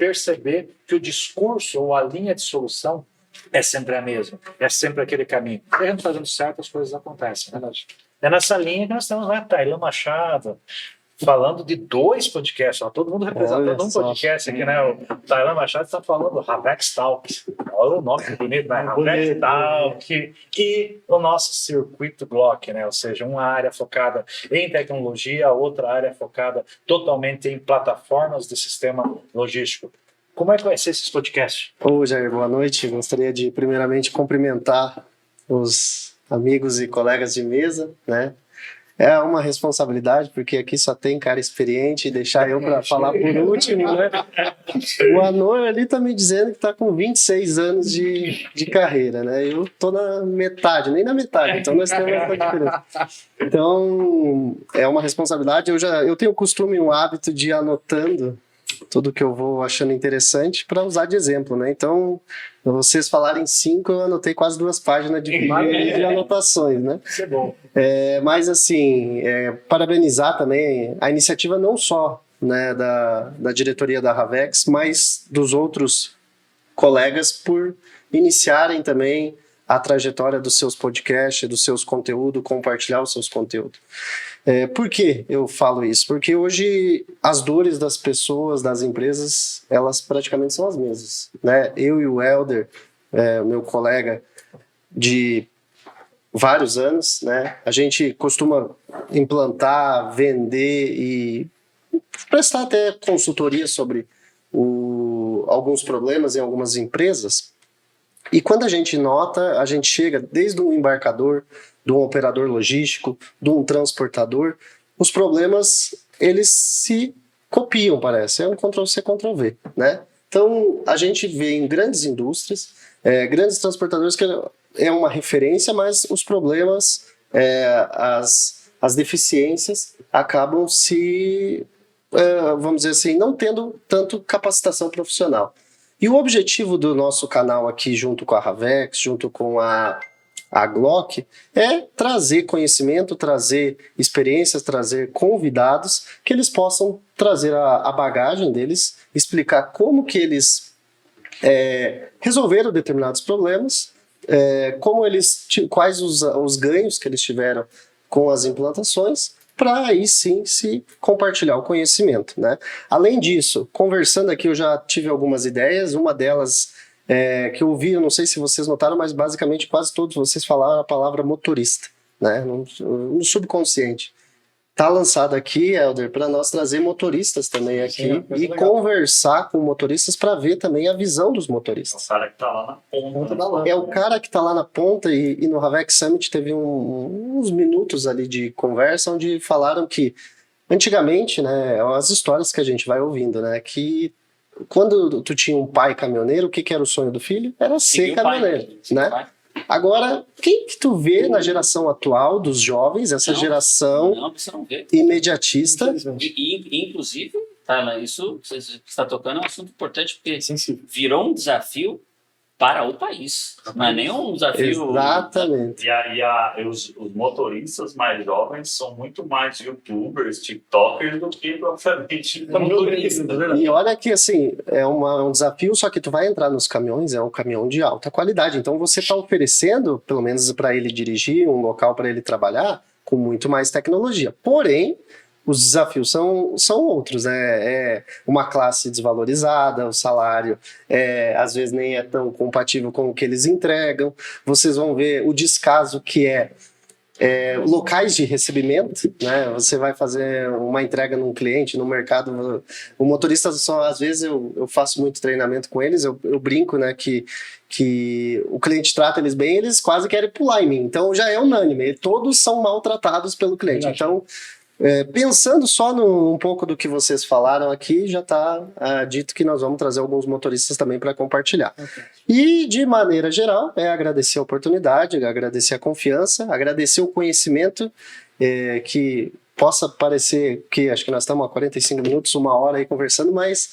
A: perceber que o discurso ou a linha de solução é sempre a mesma, é sempre aquele caminho. E a gente fazendo certo, as coisas acontecem, né? É nessa linha que nós temos lá, Tailã Machado, falando de 2 podcasts, ó, todo mundo representando um podcast aqui, né? O Tailã Machado está falando do Havex Talk, olha o nome que bonito, né? Havex Talk, e o nosso circuito Glock, né? Ou seja, uma área focada em tecnologia, outra área focada totalmente em plataformas de sistema logístico. Como é que vai ser esses podcasts?
F: Ô, Jair, boa noite. Gostaria de, primeiramente, cumprimentar os amigos e colegas de mesa, né? É uma responsabilidade, porque aqui só tem cara experiente, e deixar eu para falar por último, né? O Anor ali tá me dizendo que tá com 26 anos de carreira, né? Eu tô na metade, nem na metade, então nós temos essa diferença. Então, é uma responsabilidade. Eu tenho o costume, um hábito de ir anotando tudo que eu vou achando interessante para usar de exemplo, né? Então, vocês falarem 5, eu anotei quase 2 páginas de anotações, né?
A: Isso é bom.
F: Mas, assim, parabenizar também a iniciativa não só, né, da diretoria da Havex, mas dos outros colegas por iniciarem também a trajetória dos seus podcasts, dos seus conteúdos, compartilhar os seus conteúdos. Por que eu falo isso? Porque hoje as dores das pessoas, das empresas, elas praticamente são as mesmas, né? Eu e o Helder, meu colega de vários anos, né? A gente costuma implantar, vender e prestar até consultoria sobre alguns problemas em algumas empresas. E quando a gente nota, a gente chega desde um embarcador, de um operador logístico, de um transportador, os problemas, eles se copiam, parece. É um Ctrl-C, Ctrl-V, né? Então, a gente vê em grandes indústrias, grandes transportadores que é uma referência, mas os problemas, as deficiências acabam vamos dizer assim, não tendo tanto capacitação profissional. E o objetivo do nosso canal aqui, junto com a Havex, junto com a Glock, é trazer conhecimento, trazer experiências, trazer convidados que eles possam trazer a bagagem deles, explicar como que eles resolveram determinados problemas, quais os ganhos que eles tiveram com as implantações, para aí sim se compartilhar o conhecimento, né? Além disso, conversando aqui, eu já tive algumas ideias, uma delas que eu ouvi, eu não sei se vocês notaram, mas basicamente quase todos vocês falaram a palavra motorista, né? No subconsciente. Está lançado aqui, Helder, para nós trazer motoristas também aqui e conversar com motoristas para ver também a visão dos motoristas.
B: O cara que está lá na ponta.
F: É o cara que está lá na ponta e no Havex Summit teve uns minutos ali de conversa onde falaram que antigamente, né, as histórias que a gente vai ouvindo, né, que quando tu tinha um pai caminhoneiro, o que era o sonho do filho? Era ser caminhoneiro, né? Agora, quem que tu vê na geração atual dos jovens, essa geração
E: você não vê.
F: imediatista?
E: Inclusive, isso que você está tocando é um assunto importante, porque virou um desafio para o país. Não é nem um desafio...
F: Exatamente.
B: E os motoristas mais jovens são muito mais youtubers, tiktokers do que propriamente motoristas.
F: E olha que assim, é um desafio, só que tu vai entrar nos caminhões, é um caminhão de alta qualidade. Então você está oferecendo, pelo menos para ele dirigir, um local para ele trabalhar, com muito mais tecnologia. Porém, os desafios são outros, né? É uma classe desvalorizada, o salário às vezes nem é tão compatível com o que eles entregam. Vocês vão ver o descaso que locais de recebimento, né? Você vai fazer uma entrega num cliente, no mercado, o motorista só, às vezes eu faço muito treinamento com eles, eu brinco, né, que o cliente trata eles bem, eles quase querem pular em mim, então já é unânime, todos são maltratados pelo cliente, então pensando só um pouco do que vocês falaram aqui, já está dito que nós vamos trazer alguns motoristas também para compartilhar. Okay. E, de maneira geral, agradecer a oportunidade, agradecer a confiança, agradecer o conhecimento, que possa parecer que, acho que nós estamos há 45 minutos, 1 hora aí conversando, mas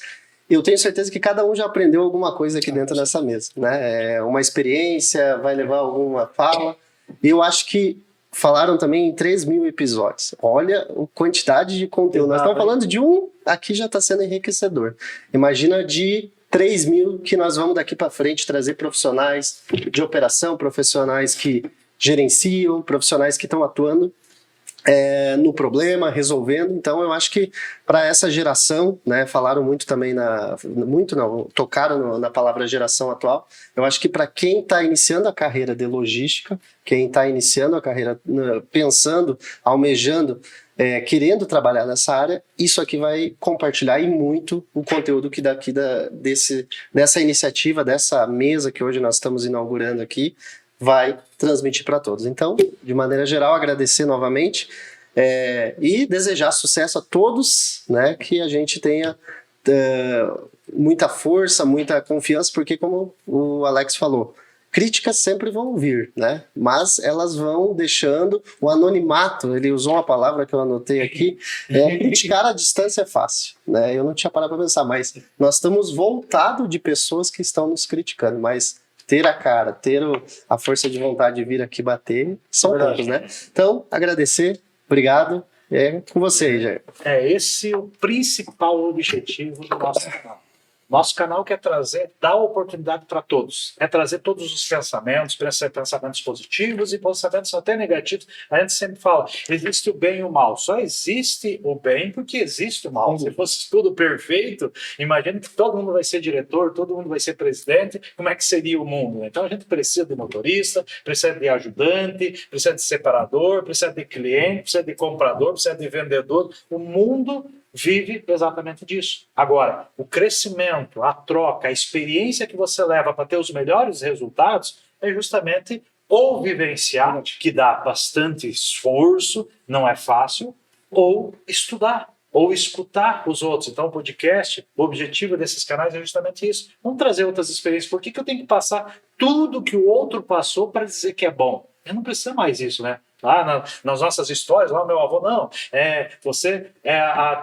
F: eu tenho certeza que cada um já aprendeu alguma coisa aqui dentro dessa mesa, né? Uma experiência, vai levar alguma fala, e eu acho que falaram também em 3.000 episódios. Olha a quantidade de conteúdo. Nós estamos falando de aqui já está sendo enriquecedor. Imagina de 3.000 que nós vamos daqui para frente trazer profissionais de operação, profissionais que gerenciam, profissionais que estão atuando no problema, resolvendo. Então eu acho que para essa geração, né, falaram muito também tocaram na palavra geração atual. Eu acho que para quem está iniciando a carreira de logística, quem está iniciando a carreira pensando, almejando, querendo trabalhar nessa área, isso aqui vai compartilhar e muito o conteúdo que daqui dessa iniciativa, dessa mesa que hoje nós estamos inaugurando aqui, vai transmitir para todos. Então, de maneira geral, agradecer novamente e desejar sucesso a todos, né, que a gente tenha muita força, muita confiança, porque como o Alex falou, críticas sempre vão vir, né, mas elas vão deixando o anonimato, ele usou uma palavra que eu anotei aqui, criticar à distância é fácil, né, eu não tinha parado para pensar, mas nós estamos voltados de pessoas que estão nos criticando, mas ter a cara, ter a força de vontade de vir aqui bater, são poucos, né? Então, agradecer, obrigado, com você aí, Jair.
A: Esse é o principal objetivo do nosso canal. Nosso canal quer dar oportunidade para todos. Trazer todos os pensamentos positivos e pensamentos até negativos. A gente sempre fala, existe o bem e o mal. Só existe o bem porque existe o mal. Se fosse tudo perfeito, imagina que todo mundo vai ser diretor, todo mundo vai ser presidente, como é que seria o mundo? Então a gente precisa de motorista, precisa de ajudante, precisa de separador, precisa de cliente, precisa de comprador, precisa de vendedor. O mundo vive exatamente disso. Agora, o crescimento, a troca, a experiência que você leva para ter os melhores resultados é justamente ou vivenciar, que dá bastante esforço, não é fácil, ou estudar, ou escutar os outros. Então, o podcast, o objetivo desses canais é justamente isso. Vamos trazer outras experiências. Por que eu tenho que passar tudo que o outro passou para dizer que é bom? Eu não preciso mais isso, né? Lá nas nossas histórias, lá o meu avô, não, você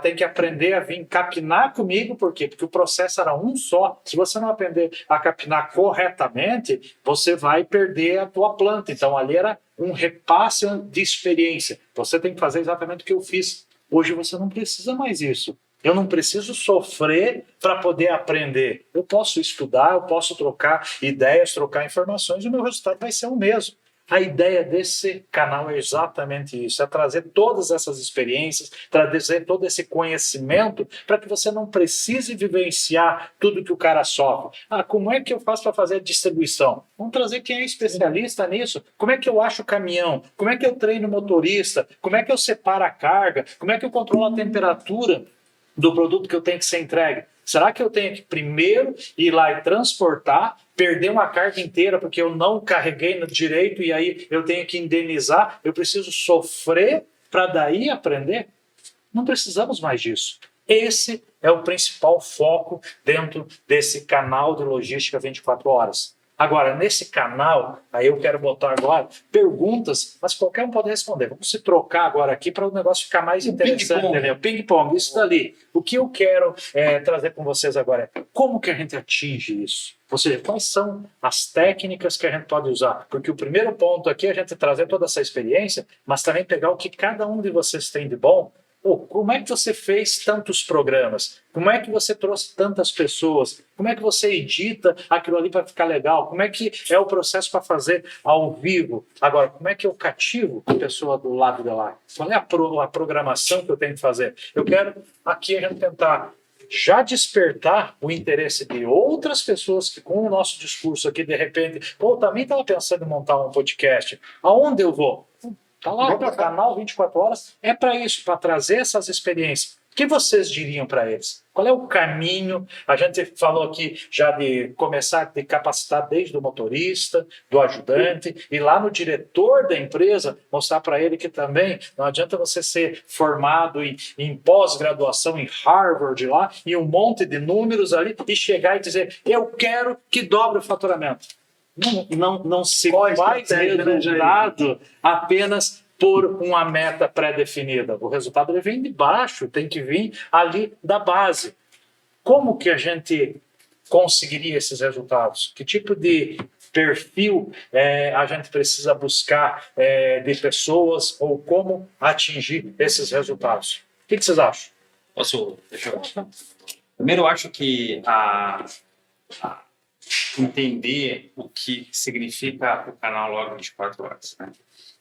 A: tem que aprender a vir capinar comigo, por quê? Porque o processo era um só, se você não aprender a capinar corretamente, você vai perder a tua planta, então ali era um repasse de experiência, você tem que fazer exatamente o que eu fiz, hoje você não precisa mais isso. Eu não preciso sofrer para poder aprender, eu posso estudar, eu posso trocar ideias, trocar informações e o meu resultado vai ser o mesmo. A ideia desse canal é exatamente isso, é trazer todas essas experiências, trazer todo esse conhecimento para que você não precise vivenciar tudo que o cara sofre. Como é que eu faço para fazer a distribuição? Vamos trazer quem é especialista nisso. Como é que eu acho o caminhão? Como é que eu treino o motorista? Como é que eu separo a carga? Como é que eu controlo a temperatura do produto que eu tenho que ser entregue? Será que eu tenho que primeiro ir lá e transportar, perder uma carga inteira porque eu não carreguei no direito e aí eu tenho que indenizar? Eu preciso sofrer para daí aprender? Não precisamos mais disso. Esse é o principal foco dentro desse canal de logística 24 horas. Agora, nesse canal, aí eu quero botar agora perguntas, mas qualquer um pode responder. Vamos se trocar agora aqui para o negócio ficar mais interessante. Entendeu? Ping-pong, isso dali. O que eu quero trazer com vocês agora é como que a gente atinge isso? Ou seja, quais são as técnicas que a gente pode usar? Porque o primeiro ponto aqui é a gente trazer toda essa experiência, mas também pegar o que cada um de vocês tem de bom, Pô, como é que você fez tantos programas? Como é que você trouxe tantas pessoas? Como é que você edita aquilo ali para ficar legal? Como é que é o processo para fazer ao vivo? Agora, como é que eu cativo a pessoa do lado de lá? Qual é a programação que eu tenho que fazer? Eu quero aqui a gente tentar já despertar o interesse de outras pessoas que com o nosso discurso aqui, de repente, pô, também estava pensando em montar um podcast. Aonde eu vou? Tá lá, o canal 24 horas é para isso, para trazer essas experiências. O que vocês diriam para eles? Qual é o caminho? A gente falou aqui já de começar a capacitar desde o motorista, do ajudante, e lá no diretor da empresa, mostrar para ele que também não adianta você ser formado em pós-graduação em Harvard lá, e um monte de números ali, e chegar e dizer, eu quero que dobre o faturamento. Não se faz resultado apenas por uma meta pré-definida. O resultado ele vem de baixo, tem que vir ali da base. Como que a gente conseguiria esses resultados? Que tipo de perfil a gente precisa buscar de pessoas ou como atingir esses resultados? O que vocês acham?
D: Primeiro, eu acho que entender o que significa o canal Log 24 horas. Né?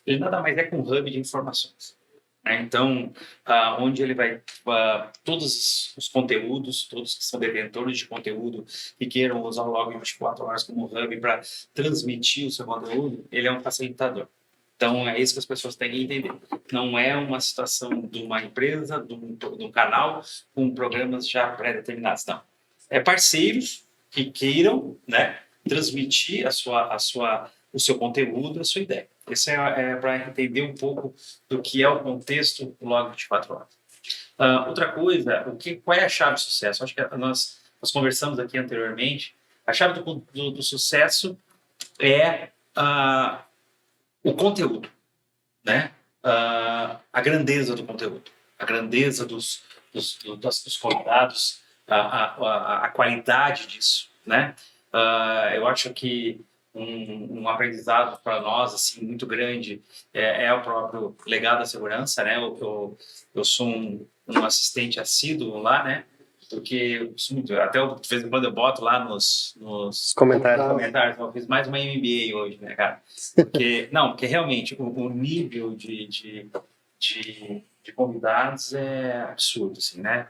D: Ele nada mais é que um hub de informações. Né? Então, onde ele vai... todos os conteúdos, todos que são detentores de conteúdo e queiram usar o Log 24 horas como hub para transmitir o seu conteúdo, ele é um facilitador. Então, é isso que as pessoas têm que entender. Não é uma situação de uma empresa, de um canal com programas já pré-determinados. Não. É parceiros que queiram, né, transmitir o seu conteúdo, a sua ideia. Isso é para entender um pouco do que é o contexto do Log 24 horas. Outra coisa, qual é a chave do sucesso? Acho que nós conversamos aqui anteriormente. A chave do sucesso é o conteúdo, né? A grandeza do conteúdo, a grandeza dos convidados, a qualidade disso, né? Eu acho que um aprendizado para nós assim muito grande é o próprio legado da segurança, né? Eu sou um assistente assíduo lá, né? Porque até de vez em quando eu boto lá nos comentários. Eu fiz mais uma MBA hoje, né, cara? Porque realmente o nível de convidados é absurdo, assim, né?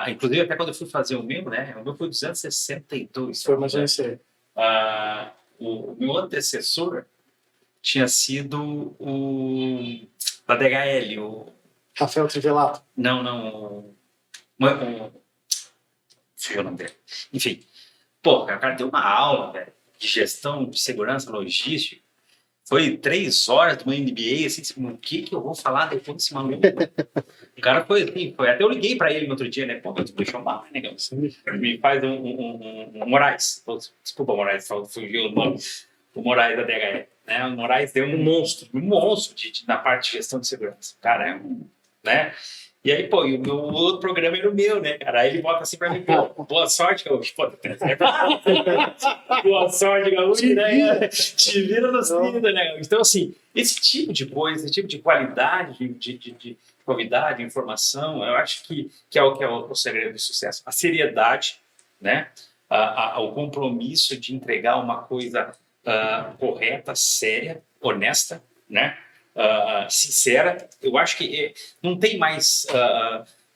D: Inclusive, até quando eu fui fazer o meu, né? O meu foi 262.
C: Foi mais esse.
D: O meu antecessor tinha sido o da DHL, o
C: Rafael Trivelato.
D: Não. Fugiu o nome dele. Enfim. Pô, o cara deu uma aula, velho, de gestão de segurança logística. Foi 3 horas de uma MBA, assim, o que eu vou falar depois desse maluco? O cara foi assim, até eu liguei pra ele no outro dia, né? Pô, tu deixou mal, né, negão? Me faz um Moraes. Desculpa, Moraes, fugiu o nome. O Moraes da DHL. Né? O Moraes deu um monstro na parte de gestão de segurança. O cara é né? E aí, pô, e o meu outro programa era o meu, né, cara? Aí ele bota assim pra mim, pô, boa sorte, Gaúcho. Pô, boa sorte, Gaúcho, né? Te vira nos 30, né? Então, assim, esse tipo de coisa, esse tipo de qualidade de convidado, de informação, eu acho que é o segredo do sucesso. A seriedade, né? O compromisso de entregar uma coisa correta, séria, honesta, né? Sincera. Eu acho que não tem mais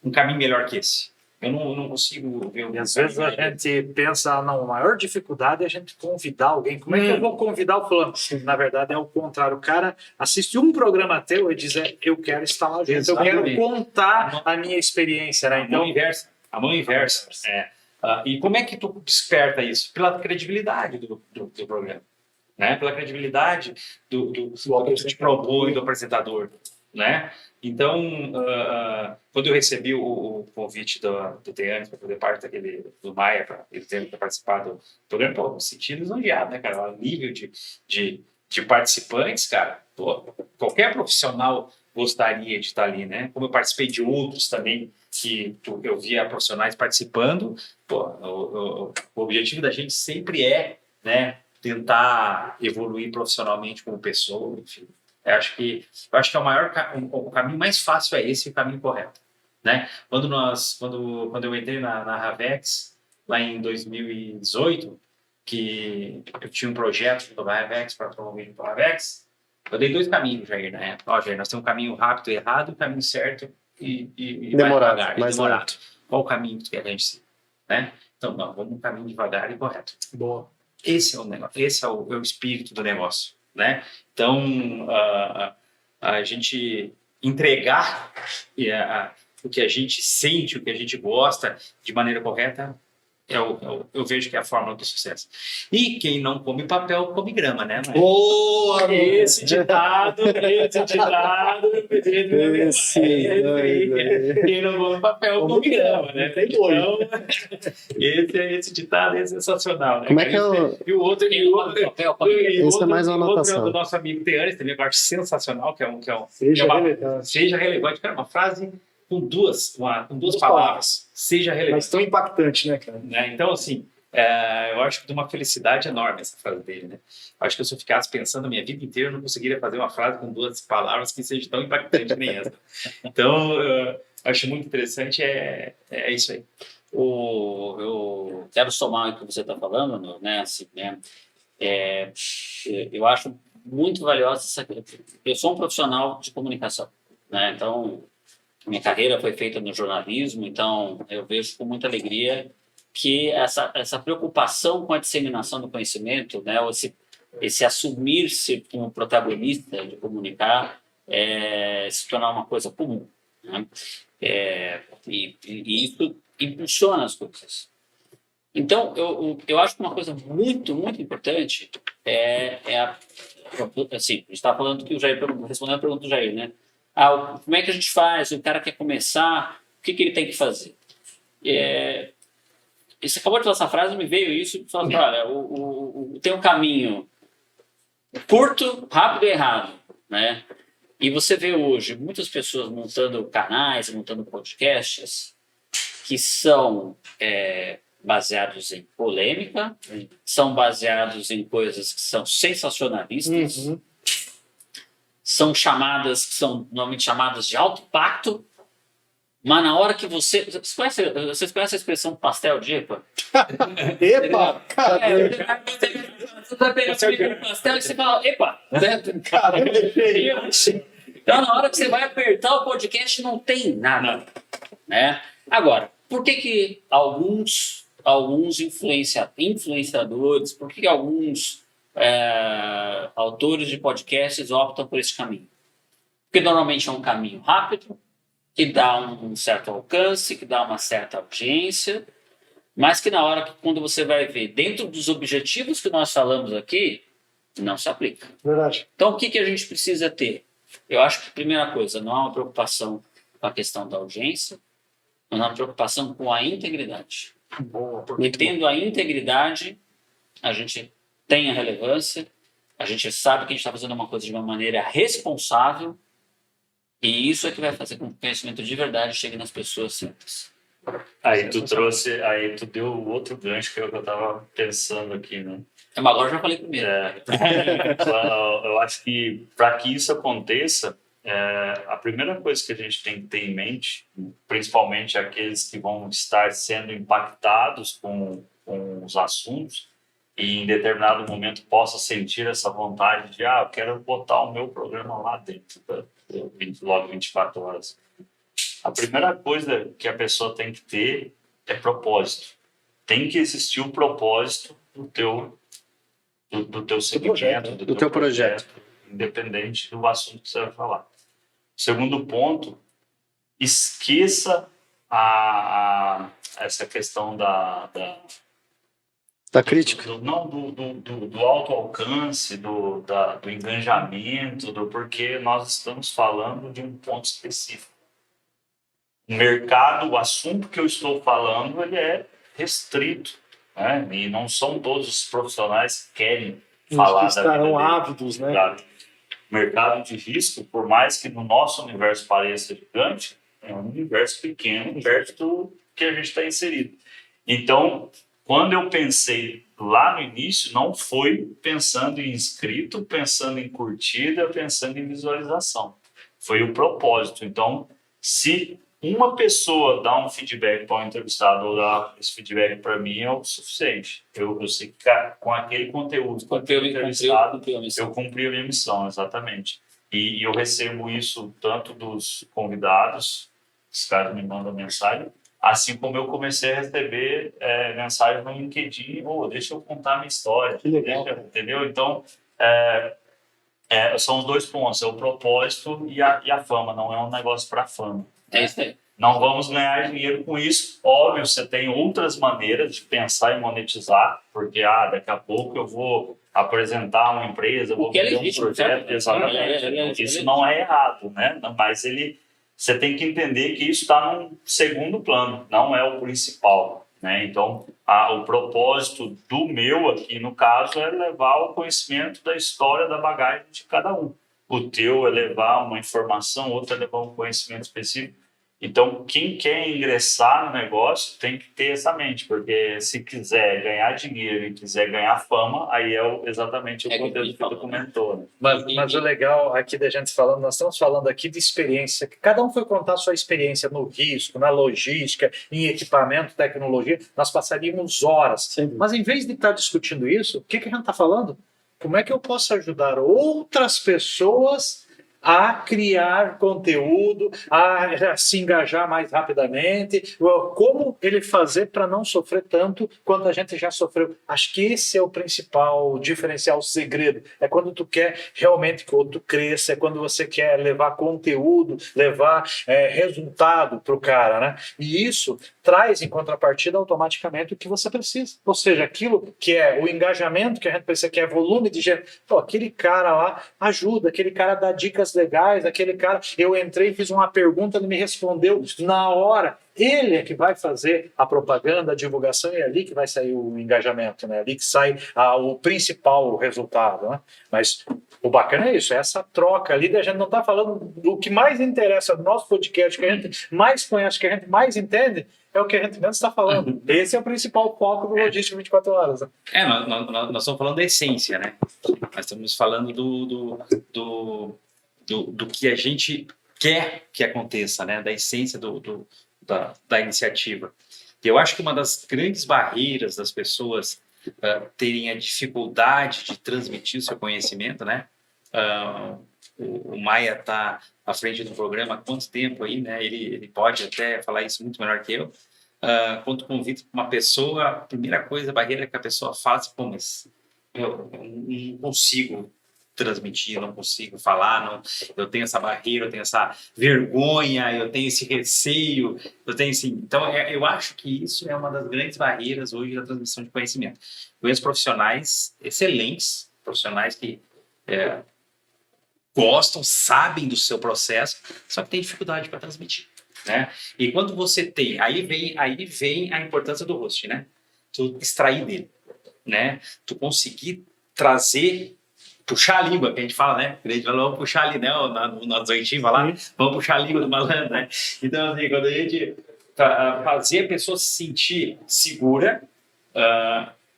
D: um caminho melhor que esse. Eu não consigo ver.
A: E às vezes a gente pensa, não, a maior dificuldade é a gente convidar alguém. Como é que eu vou convidar o fulano? Na verdade é o contrário. O cara assiste um programa teu e diz, eu quero estar lá junto, eu quero contar a minha experiência. Né? Então,
D: a mão inversa. E como é que tu desperta isso? Pela credibilidade do programa. Né? Pela credibilidade do que te propõe, do apresentador, né? Então, quando eu recebi o convite do Teanes para fazer parte do Maia, para ele ter participar do programa, pô, me senti lisonjeado, né, cara? O nível de participantes, cara, pô, qualquer profissional gostaria de estar ali, né? Como eu participei de outros também, que eu via profissionais participando, pô, o objetivo da gente sempre é, né, tentar evoluir profissionalmente como pessoa, enfim. Eu acho que o caminho mais fácil é esse, o caminho correto. né? Quando eu entrei na Ravex, lá em 2018, que eu tinha um projeto do Ravex para promover o Ravex, eu dei 2 caminhos, Jair, na época. Ó, Jair, nós temos um caminho rápido e errado, um caminho certo e
F: Demorado,
D: mais devagar,
F: mais
D: demorado.
F: lento.
D: Qual o caminho que tu quer que a gente siga, né? Então, não, vamos um caminho devagar e correto.
C: Boa.
D: Esse é o negócio, esse é o espírito do negócio, né? Então, a gente entregar o que a gente sente, o que a gente gosta de maneira correta, eu vejo que é a fórmula do sucesso. E quem não come papel, come grama, né? Mas
C: Boa!
D: esse ditado, quem não come papel, come grama, né? Então, esse ditado é sensacional, né?
F: Como é que é o...
D: E o outro,
E: Quem não come papel, come grama.
F: Esse é mais uma
D: o outro é
F: anotação.
D: do nosso amigo Teanes, também, que eu acho sensacional, que é
C: Seja
D: uma-
C: relevante.
D: seja relevante, cara, uma frase com duas palavras, seja relevante.
C: Mas tão impactante, né, cara?
D: Né? Então, assim, eu acho que de uma felicidade enorme essa frase dele, né? Acho que se eu ficasse pensando a minha vida inteira, eu não conseguiria fazer uma frase com 2 palavras que seja tão impactante nem essa. Então, acho muito interessante, é isso aí.
E: Eu quero somar o que você está falando, né? Assim, né? Eu acho muito valiosa essa. Eu sou um profissional de comunicação, né? Então, minha carreira foi feita no jornalismo, então eu vejo com muita alegria que essa preocupação com a disseminação do conhecimento, né? Ou esse assumir-se como protagonista de comunicar, se tornar uma coisa comum, né? E isso impulsiona as coisas. Então, eu acho que uma coisa muito, muito importante assim, a gente está falando que o Jair respondeu a pergunta do Jair, né? Como é que a gente faz? O cara quer começar, o que ele tem que fazer? Você acabou de falar essa frase, me veio isso e falou, olha, tem um caminho curto, rápido e errado, né? E você vê hoje muitas pessoas montando canais, montando podcasts que são baseados em polêmica, são baseados em coisas que são sensacionalistas, são chamadas, que são normalmente chamadas de alto impacto, mas na hora que vocês conhecem a expressão pastel de epa?
C: Epa!
E: Você vai pegar o pastel e você fala, epa!
C: Caramba,
E: Então, na hora que você vai apertar o podcast, não tem nada, né? Agora, por que alguns influenciadores, por que alguns autores de podcasts optam por esse caminho? Porque normalmente é um caminho rápido, que dá um certo alcance, que dá uma certa audiência, mas que na hora que, quando você vai ver dentro dos objetivos que nós falamos aqui, não se aplica.
C: Verdade.
E: Então, o que a gente precisa ter? Eu acho que a primeira coisa, não há uma preocupação com a questão da audiência, não há uma preocupação com a integridade. E tendo a integridade, a gente tem a relevância, a gente sabe que a gente está fazendo uma coisa de uma maneira responsável, e isso é que vai fazer com que o conhecimento de verdade chegue nas pessoas certas.
B: Aí tu deu outro gancho que eu estava pensando aqui, né?
E: Mas agora eu já falei primeiro.
B: Eu acho que para que isso aconteça, a primeira coisa que a gente tem que ter em mente, principalmente aqueles que vão estar sendo impactados com os assuntos e em determinado momento possa sentir essa vontade de eu quero botar o meu programa lá dentro logo 24 horas. A primeira coisa que a pessoa tem que ter é propósito. Tem que existir um propósito do teu segmento, do teu projeto, independente do assunto que você vai falar. Segundo ponto, esqueça essa questão da
F: crítica.
B: Do alto alcance, do engajamento, porque nós estamos falando de um ponto específico. O mercado, o assunto que eu estou falando, ele é restrito, né? E não são todos os profissionais que querem falar
C: que estarão
B: da vida dele.
C: ávidos, né?
B: Claro. Mercado de risco, por mais que no nosso universo pareça gigante, é um universo pequeno perto do que a gente está inserido. Então, quando eu pensei lá no início, não foi pensando em inscrito, pensando em curtida, pensando em visualização. Foi o propósito. Então, se uma pessoa dar um feedback para o entrevistado ou dar esse feedback para mim é o suficiente. Eu sei que, cara, com aquele conteúdo, com aquele entrevistado, eu cumpri a minha missão, exatamente. E eu recebo isso tanto dos convidados, os caras me mandam mensagem, assim como eu comecei a receber mensagens no LinkedIn, deixa eu contar minha história.
C: Que legal.
B: Entendeu? Então, são os dois pontos, é o propósito e a fama, não é um negócio para fama.
E: É isso aí.
B: Não vamos ganhar dinheiro com isso. Óbvio, você tem outras maneiras de pensar e monetizar, porque daqui a pouco eu vou apresentar uma empresa, vou vender um projeto. Exatamente. Isso não é errado, né? Mas você tem que entender que isso está num segundo plano, não é o principal, né? Então, o propósito do meu aqui, no caso, é levar o conhecimento da história, da bagagem de cada um. O teu é levar uma informação, outro é levar um conhecimento específico. Então, quem quer ingressar no negócio tem que ter essa mente, porque se quiser ganhar dinheiro e quiser ganhar fama, aí exatamente o conteúdo que tu comentou. Né?
A: Mas o legal aqui da gente falando, nós estamos falando aqui de experiência, que cada um foi contar a sua experiência no risco, na logística, em equipamento, tecnologia, nós passaríamos horas.
C: Sim.
A: Mas em vez de estar discutindo isso, o que a gente está falando? Como é que eu posso ajudar outras pessoas a criar conteúdo, a se engajar mais rapidamente, como ele fazer para não sofrer tanto quanto a gente já sofreu. Acho que esse é o principal diferencial, o segredo. É quando tu quer realmente que o outro cresça, é quando você quer levar conteúdo, levar resultado para o cara, né? E isso traz em contrapartida automaticamente o que você precisa. Ou seja, aquilo que é o engajamento que a gente precisa, que é volume de gente. Pô, aquele cara lá ajuda, aquele cara dá dicas legais, aquele cara, eu entrei e fiz uma pergunta, ele me respondeu na hora. Ele é que vai fazer a propaganda, a divulgação, e é ali que vai sair o engajamento, né? Ali que sai o principal resultado, né? Mas o bacana é isso, é essa troca ali, a gente não está falando do que mais interessa no nosso podcast, que a gente mais conhece, que a gente mais entende, é o que a gente menos está falando. Esse é o principal foco do Logística 24 Horas. Né?
D: Nós estamos falando da essência, né? Nós estamos falando do que a gente quer que aconteça, né? Da essência da iniciativa. E eu acho que uma das grandes barreiras das pessoas terem a dificuldade de transmitir o seu conhecimento, né? O Maia está à frente do programa há quanto tempo aí, né? Ele pode até falar isso muito melhor que eu. Quando convido uma pessoa, a primeira coisa, a barreira que a pessoa faz, pô, mas eu não consigo transmitir, não consigo falar, eu tenho essa barreira, eu tenho essa vergonha, eu tenho esse receio, eu tenho assim. Então, eu acho que isso é uma das grandes barreiras hoje da transmissão de conhecimento. Conheço profissionais excelentes, profissionais que gostam, sabem do seu processo, só que tem dificuldade para transmitir, né? E quando você tem, aí vem a importância do host, né? Tu extrair dele, né? Tu conseguir trazer, puxar a língua, que a gente fala, né? A gente fala, vamos puxar ali, né? Nós a gente vai lá, vamos puxar a língua do malandro, né? Então, assim, quando a gente fazer a pessoa se sentir segura,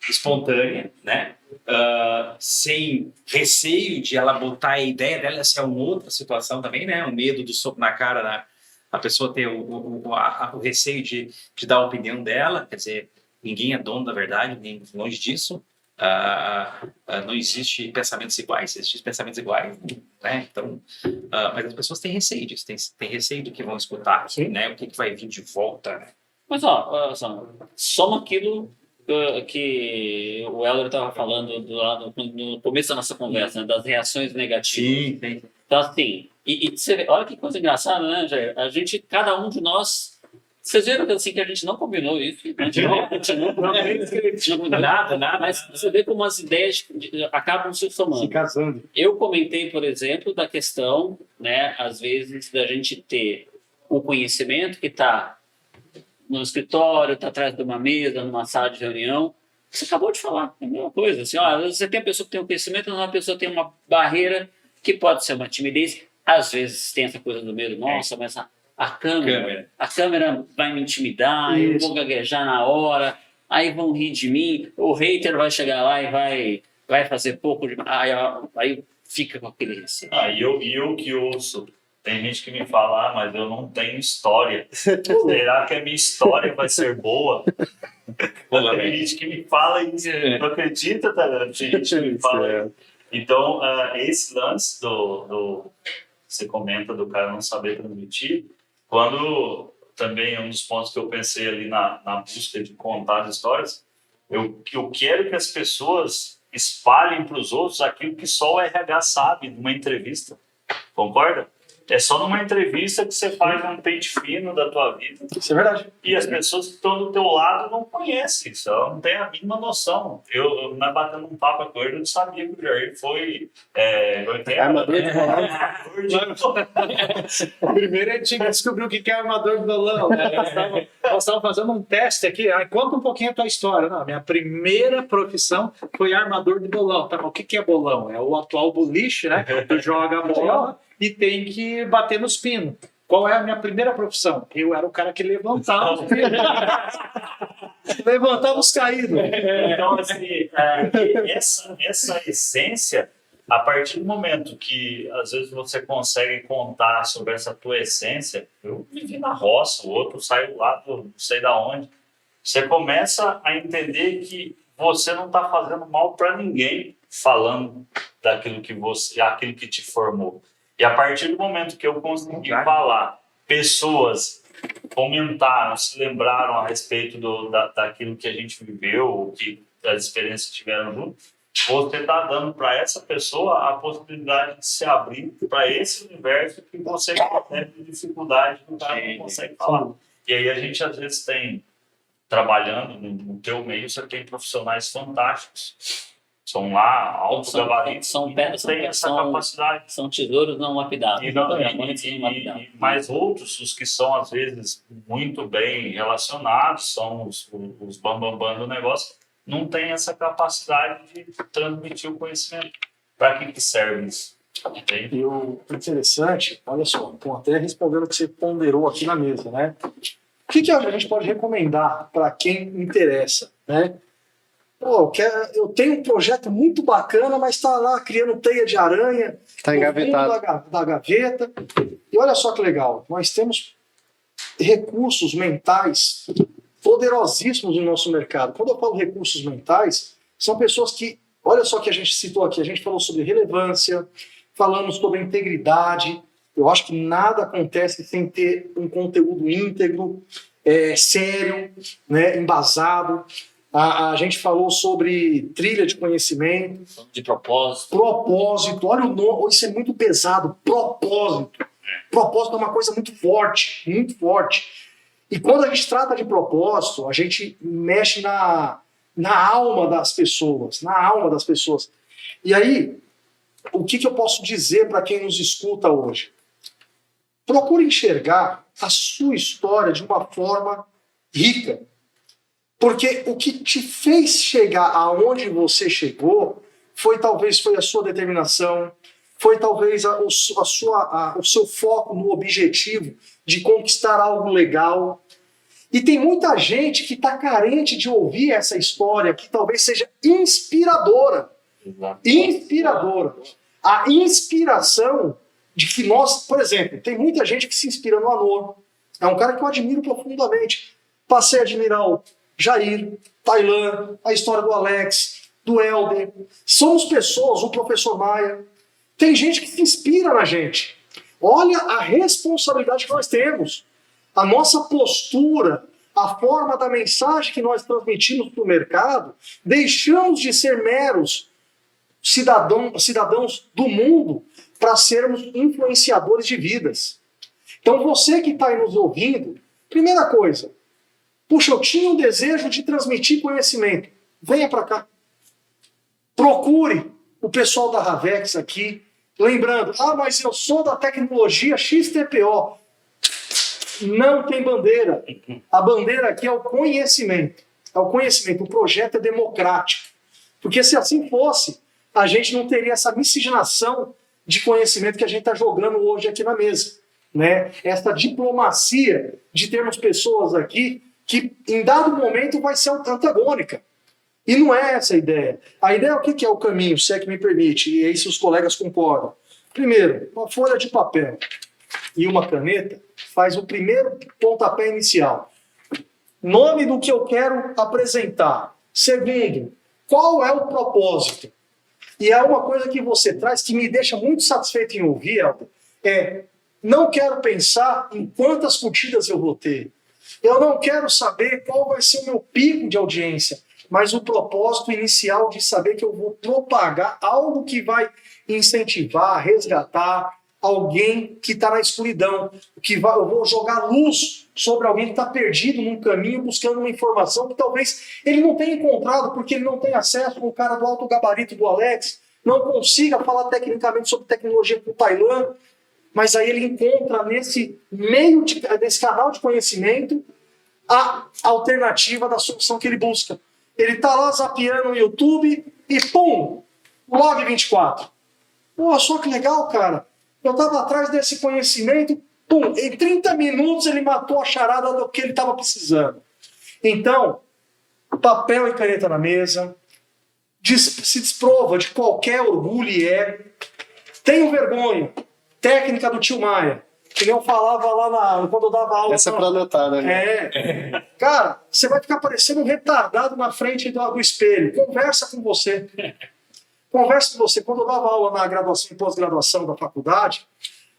D: espontânea, né? Sem receio de ela botar a ideia dela, essa é uma outra situação também, né? O medo do soco na cara, né? A pessoa ter o receio de dar a opinião dela, quer dizer, ninguém é dono da verdade, nem longe disso. Não existe pensamentos iguais, existem pensamentos iguais, né? Então, mas as pessoas têm receio disso, têm receio do que vão escutar, né? O que vai vir de volta, né?
E: Mas, soma aquilo que o Helder estava falando no começo da nossa conversa, né, das reações negativas.
D: Sim.
E: Então, assim, e você vê, olha que coisa engraçada, né, Jair? A gente, cada um de nós, vocês viram assim, que a gente não combinou isso, a gente não combinou
D: Nada.
E: Mas você vê como as ideias acabam se somando.
C: Se casando.
E: Eu comentei, por exemplo, da questão, né, às vezes, da gente ter o conhecimento que está no escritório, está atrás de uma mesa, numa sala de reunião. Você acabou de falar, é a mesma coisa. Assim, às vezes você tem uma pessoa que tem um conhecimento, uma pessoa tem uma barreira que pode ser uma timidez. Às vezes tem essa coisa do medo, nossa, mas a câmera vai me intimidar, eu vou gaguejar na hora, aí vão rir de mim, o hater vai chegar lá e vai fazer pouco de... Aí fica com aquele receio.
B: E eu que ouço Tem gente que me fala, mas eu não tenho história. Será que a minha história vai ser boa? Tem gente que me fala isso. Não acredita, tá? Tem gente que me fala isso. Então, esse lance você comenta do cara não saber transmitir, quando também um dos pontos que eu pensei ali na busca de contar as histórias, eu quero que as pessoas espalhem para os outros aquilo que só o RH sabe numa entrevista. Concorda? É só numa entrevista que você faz um pente fino da tua vida.
C: Isso é verdade.
B: E as pessoas que estão do teu lado não conhecem isso, elas não têm a mínima noção. Eu batendo um papo com ele, eu não sabia que o Jair foi...
F: Armador de
A: Primeiro a gente tinha que descobrir o que é armador de bolão. Né? Nós estávamos fazendo um teste aqui. Conta um pouquinho a tua história. Não, minha primeira profissão foi armador de bolão. Tá, mas o que é bolão? É o atual boliche, né? Tu joga a bola e tem que bater nos pinos. Qual é a minha primeira profissão? Eu era o cara que levantava os pinos. Levantava os caídos.
B: Então, assim, essa essência, a partir do momento que, às vezes, você consegue contar sobre essa tua essência, eu vivi na roça, o outro saiu lá, não sei da onde, você começa a entender que você não está fazendo mal para ninguém falando daquilo aquilo que te formou. E a partir do momento que eu consegui falar, pessoas comentaram, se lembraram a respeito daquilo que a gente viveu, que as experiências tiveram junto, você está dando para essa pessoa a possibilidade de se abrir para esse universo que você tem dificuldade, não consegue falar. E aí a gente às vezes tem, trabalhando no teu meio, você tem profissionais fantásticos. São lá, altos gabaritos, tem essa capacidade.
E: São tesouros não lapidados.
B: Mas outros, os que são, às vezes, muito bem relacionados, são os bambambam do negócio, não têm essa capacidade de transmitir o conhecimento. Para que serve isso? Entende?
C: E o interessante, olha só, então até respondendo o que você ponderou aqui na mesa, né? O que a gente pode recomendar para quem interessa, né? Pô, eu tenho um projeto muito bacana, mas está lá criando teia de aranha,
F: está engavetado
C: da gaveta. E olha só que legal, nós temos recursos mentais poderosíssimos no nosso mercado. Quando eu falo recursos mentais, são pessoas que, olha só que a gente citou aqui, a gente falou sobre relevância, falamos sobre integridade. Eu acho que nada acontece sem ter um conteúdo íntegro, sério, né, embasado. A gente falou sobre trilha de conhecimento.
E: De propósito.
C: Propósito. Olha o nome, isso é muito pesado. Propósito. Propósito é uma coisa muito forte, muito forte. E quando a gente trata de propósito, a gente mexe na alma das pessoas, na alma das pessoas. E aí, o que eu posso dizer para quem nos escuta hoje? Procure enxergar a sua história de uma forma rica. Porque o que te fez chegar aonde você chegou foi a sua determinação, foi talvez o seu foco no objetivo de conquistar algo legal. E tem muita gente que está carente de ouvir essa história que talvez seja inspiradora.
B: Exato.
C: Inspiradora. A inspiração de que nós, por exemplo, tem muita gente que se inspira no Anor. É um cara que eu admiro profundamente. Passei a admirar o Jair, Tailan, a história do Alex, do Helder. Somos pessoas, o professor Maia. Tem gente que se inspira na gente. Olha a responsabilidade que nós temos. A nossa postura, a forma da mensagem que nós transmitimos para o mercado, deixamos de ser meros cidadãos do mundo para sermos influenciadores de vidas. Então você que está aí nos ouvindo, primeira coisa, puxa, eu tinha um desejo de transmitir conhecimento. Venha para cá. Procure o pessoal da Ravex aqui. Lembrando, mas eu sou da tecnologia XTPO. Não tem bandeira. A bandeira aqui é o conhecimento. É o conhecimento. O projeto é democrático. Porque se assim fosse, a gente não teria essa miscigenação de conhecimento que a gente está jogando hoje aqui na mesa. Né? Essa diplomacia de termos pessoas aqui que em dado momento vai ser antagônica. E não é essa a ideia. A ideia é o que é o caminho, se é que me permite, e aí se os colegas concordam. Primeiro, uma folha de papel. e uma caneta, faz o primeiro pontapé inicial. Nome do que eu quero apresentar. Segundo, qual é o propósito? E é uma coisa que você traz que me deixa muito satisfeito em ouvir, Helder, não quero pensar em quantas curtidas eu vou ter. Eu não quero saber qual vai ser o meu pico de audiência, mas o propósito inicial de saber que eu vou propagar algo que vai incentivar, resgatar alguém que está na escuridão, eu vou jogar luz sobre alguém que está perdido num caminho, buscando uma informação que talvez ele não tenha encontrado, porque ele não tem acesso com o cara do alto gabarito do Alex, não consiga falar tecnicamente sobre tecnologia com o Tailan, mas aí ele encontra nesse desse canal de conhecimento a alternativa da solução que ele busca. Ele está lá zapeando no YouTube e pum, Log 24. Pô, só que legal, cara. Eu estava atrás desse conhecimento, pum, em 30 minutos ele matou a charada do que ele estava precisando. Então, papel e caneta na mesa, se desprova de qualquer orgulho e tenho vergonha. Técnica do tio Maia, que nem eu falava lá quando eu dava aula.
F: Essa é pra anotar, né?
C: Cara, você vai ficar parecendo um retardado na frente do espelho. Conversa com você. Conversa com você. Quando eu dava aula na graduação e pós-graduação da faculdade,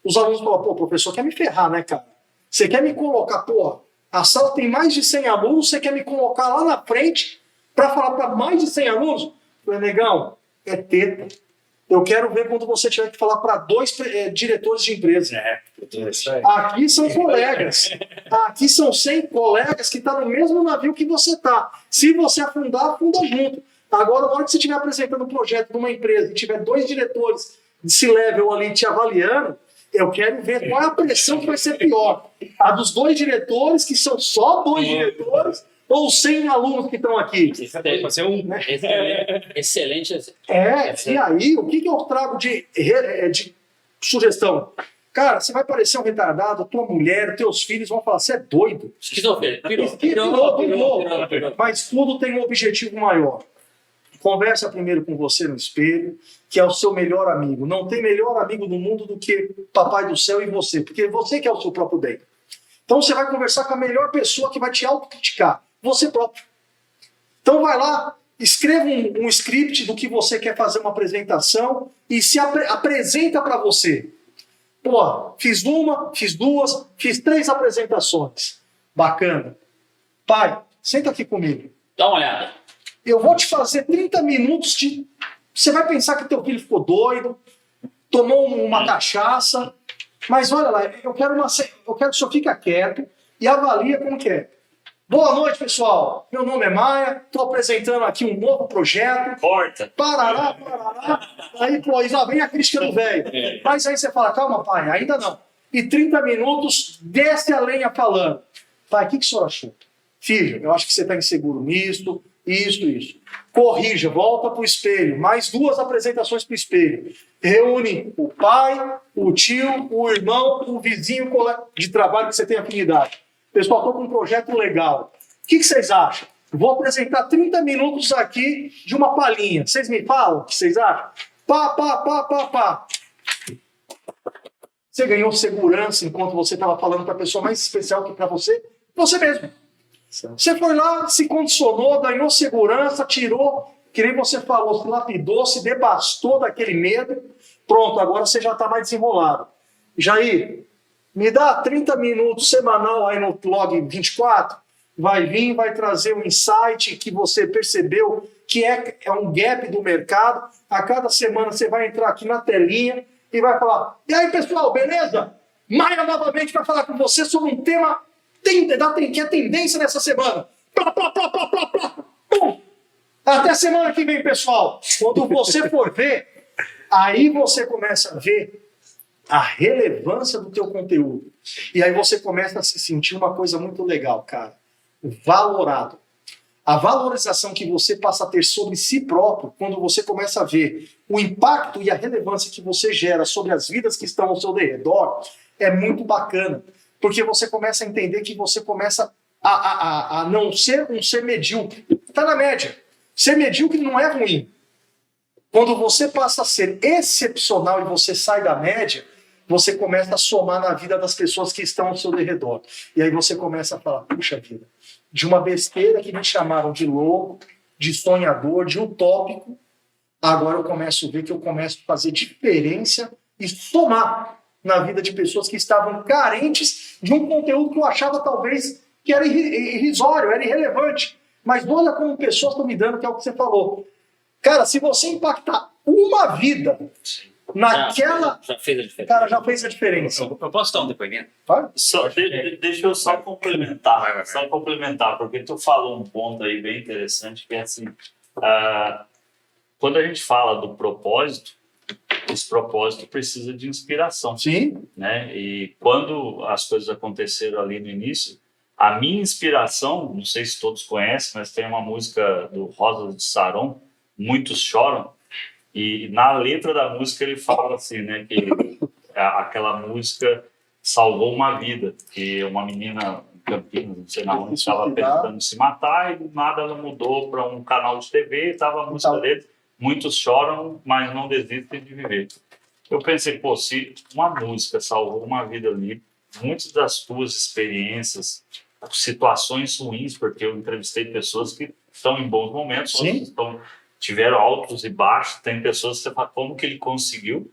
C: os alunos falavam, pô, professor, quer me ferrar, né, cara? Você quer me colocar, pô, a sala tem mais de 100 alunos, você quer me colocar lá na frente para falar para mais de 100 alunos? Eu falei, negão, é teta. Eu quero ver quando você tiver que falar para 2 diretores de empresa. Aqui são colegas. Aqui são 100 colegas que estão no mesmo navio que você está. Se você afundar, afunda junto. Agora, na hora que você estiver apresentando um projeto numa empresa e tiver 2 diretores de C-level ali te avaliando, eu quero ver qual é a pressão que vai ser pior. A dos 2 diretores, que são só 2 diretores, ou 100 alunos que estão aqui.
E: Excelente.
C: E aí, o que eu trago de sugestão? Cara, você vai parecer um retardado, tua mulher, teus filhos vão falar, você é doido. Pirou. Mas tudo tem um objetivo maior. Conversa primeiro com você no espelho, que é o seu melhor amigo. Não tem melhor amigo do mundo do que Papai do Céu e você, porque você que é o seu próprio bem. Então você vai conversar com a melhor pessoa que vai te autocriticar, você próprio. Então vai lá, escreva um script do que você quer fazer uma apresentação e se apresenta para você. Pô, fiz 1, fiz 2, fiz 3 apresentações. Bacana. Pai, senta aqui comigo.
E: Dá uma olhada.
C: Eu vou te fazer 30 minutos de... Você vai pensar que teu filho ficou doido, tomou uma cachaça, mas olha lá, eu quero que o senhor fique quieto e avalie como que é. Boa noite, pessoal. Meu nome é Maia, estou apresentando aqui um novo projeto.
B: Corta.
C: Parará. Aí, pô, já vem a crítica do velho. Mas aí você fala, calma, pai, ainda não. E 30 minutos, desce a lenha falando. Pai, o que o senhor achou? Filho, eu acho que você está inseguro nisso, isso. Corrija, volta para o espelho. Mais 2 apresentações para o espelho. Reúne o pai, o tio, o irmão, o vizinho, o colega de trabalho que você tem afinidade. Pessoal, estou com um projeto legal. O que vocês acham? Vou apresentar 30 minutos aqui de uma palhinha. Vocês me falam o que vocês acham? Pá. Você ganhou segurança enquanto você estava falando para a pessoa mais especial que para você mesmo. Você foi lá, se condicionou, ganhou segurança, tirou, que nem você falou, se lapidou, se devastou daquele medo. Pronto, agora você já está mais desenrolado. Jair, me dá 30 minutos semanal aí no Log 24, vai vir, vai trazer um insight que você percebeu que é um gap do mercado. A cada semana você vai entrar aqui na telinha e vai falar, e aí pessoal, beleza? Maia novamente vai falar com você sobre um tema que é tendência nessa semana. Pum. Até semana que vem, pessoal. Quando você for ver, aí você começa a ver a relevância do teu conteúdo. E aí você começa a se sentir uma coisa muito legal, cara. Valorado. A valorização que você passa a ter sobre si próprio, quando você começa a ver o impacto e a relevância que você gera sobre as vidas que estão ao seu redor, é muito bacana. Porque você começa a entender que você começa a não ser um ser medíocre. Está na média. Ser medíocre não é ruim. Quando você passa a ser excepcional e você sai da média, você começa a somar na vida das pessoas que estão ao seu redor. E aí você começa a falar, puxa vida, de uma besteira que me chamaram de louco, de sonhador, de utópico, agora eu começo a ver que eu começo a fazer diferença e somar na vida de pessoas que estavam carentes de um conteúdo que eu achava talvez que era irrisório, era irrelevante. Mas olha como pessoas estão me dando, que é o que você falou. Cara, se você impactar uma vida naquela...
E: Já fez a diferença.
C: Cara, já fez a diferença.
D: Eu posso dar um depoimento?
C: Vai?
B: Deixa eu só complementar, porque tu falou um ponto aí bem interessante, que é assim, quando a gente fala do propósito, esse propósito precisa de inspiração.
C: Sim.
B: Né? E quando as coisas aconteceram ali no início, a minha inspiração, não sei se todos conhecem, mas tem uma música do Rosas de Saron, Muitos Choram, e na letra da música ele fala assim, né, que aquela música salvou uma vida, que uma menina em Campinas, não sei na onde, estava pensando em se matar e do nada ela mudou para um canal de TV, estava a música dele, Muitos choram, mas não desistem de viver. Eu pensei, pô, se uma música salvou uma vida ali, muitas das tuas experiências, situações ruins, porque eu entrevistei pessoas que estão em bons momentos, outras tiveram altos e baixos, tem pessoas que você fala, como que ele conseguiu?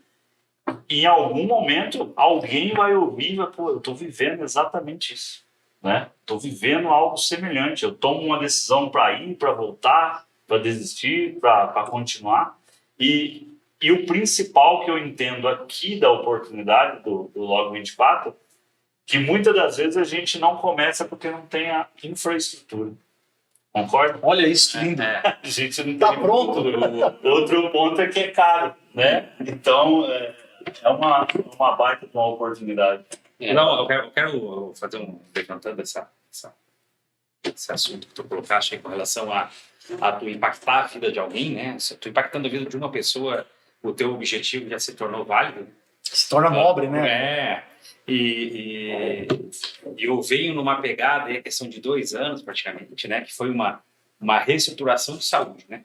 B: E em algum momento, alguém vai ouvir e vai, pô, eu estou vivendo exatamente isso. Né? Estou vivendo algo semelhante, eu tomo uma decisão para ir, para voltar, para desistir, para continuar. E o principal que eu entendo aqui da oportunidade do Log 24, que muitas das vezes a gente não começa porque não tem a infraestrutura. Concorda?
C: Olha isso, lindo.
B: A gente não
C: Tá
B: tem
C: pronto.
B: Outro ponto é que é caro, né? Então, é uma baita de uma oportunidade.
D: Não, eu quero fazer levantando esse assunto que tu colocaste aí com relação a tu impactar a vida de alguém, né? Se tu impactando a vida de uma pessoa, o teu objetivo já se tornou válido.
C: Se torna nobre, né?
D: E eu venho numa pegada aí, a questão de 2 anos praticamente, né? Que foi uma reestruturação de saúde, né?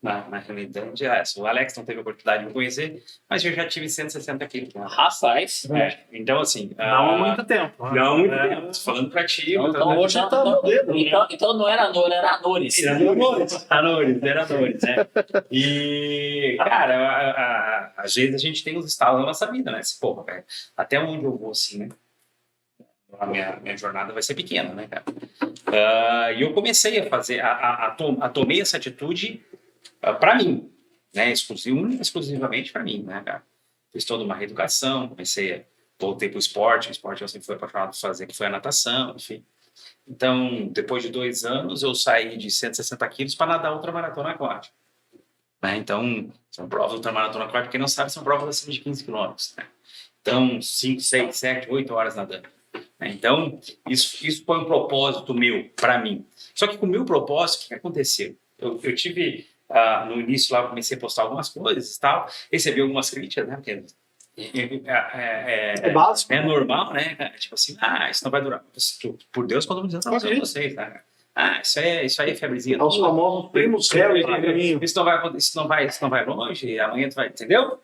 D: Na realidade, o Alex não teve a oportunidade de me conhecer, mas eu já tive 160 quilos. Né?
E: Rapaz.
D: Então, assim...
A: Não há muito tempo. Né?
D: Não há muito tempo. Estou falando pra ti.
C: Hoje tá no dedo.
E: Então não era Anor, era Anores.
D: Era Anores, né? E, cara, às vezes a gente tem os estalos na nossa vida, né? Porra, cara, até onde eu vou, assim, né? A minha jornada vai ser pequena, né, cara? E eu comecei a fazer, tomei essa atitude para mim, né? Exclusivamente para mim, né, cara? Fiz toda uma reeducação, voltei pro esporte, o esporte eu sempre fui apaixonado por fazer, que foi a natação, enfim. Então, depois de 2 anos, eu saí de 160 quilos para nadar ultramaratona aquática. Né? Então, são provas ultramaratona aquática, quem não sabe, são provas acima de 15 quilômetros. Né? Então, 5, 6, 7, 8 horas nadando. Então, isso foi um propósito meu, para mim. Só que com o meu propósito, o que aconteceu? Eu tive, no início lá, eu comecei a postar algumas coisas e tal, recebi algumas críticas, né? Porque
C: é básico.
D: É normal, né? Tipo assim, isso não vai durar. Por Deus, quando eu dizendo para vocês, tá? Isso aí é febrezinha.
C: Os famosos primos réus.
D: Isso não vai longe, amanhã tu vai, entendeu?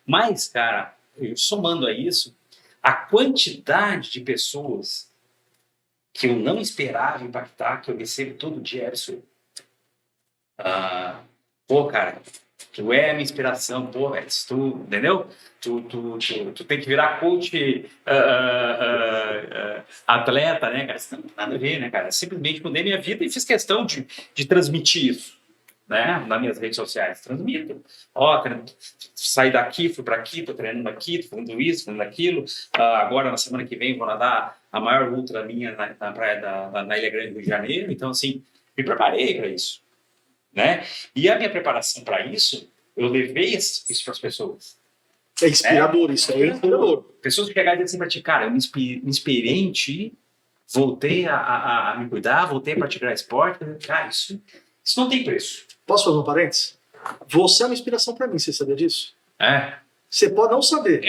D: Mas, cara, somando a isso, a quantidade de pessoas que eu não esperava impactar, que eu recebo todo dia é absurdo. Pô, cara, tu é a minha inspiração, pô, velho, tu, entendeu? Tu tem que virar coach atleta, né, cara? Isso não tem nada a ver, né, cara? Simplesmente mudei minha vida e fiz questão de transmitir isso. Né, nas minhas redes sociais, transmito. Saí daqui, fui para aqui, tô treinando aqui, tô fazendo isso, fazendo aquilo. Agora, na semana que vem, vou nadar a maior ultra minha na praia na Ilha Grande do Rio de Janeiro. Então, assim, me preparei para isso. Né? E a minha preparação para isso, eu levei isso para as pessoas.
C: É inspirador, isso é inspirador.
D: Pessoas que chegaram e disseram assim, cara, eu me inspirei em ti, voltei a me cuidar, voltei a praticar esporte. Cara, isso não tem preço.
C: Posso fazer um parênteses? Você é uma inspiração para mim, você sabia disso? Você pode não saber.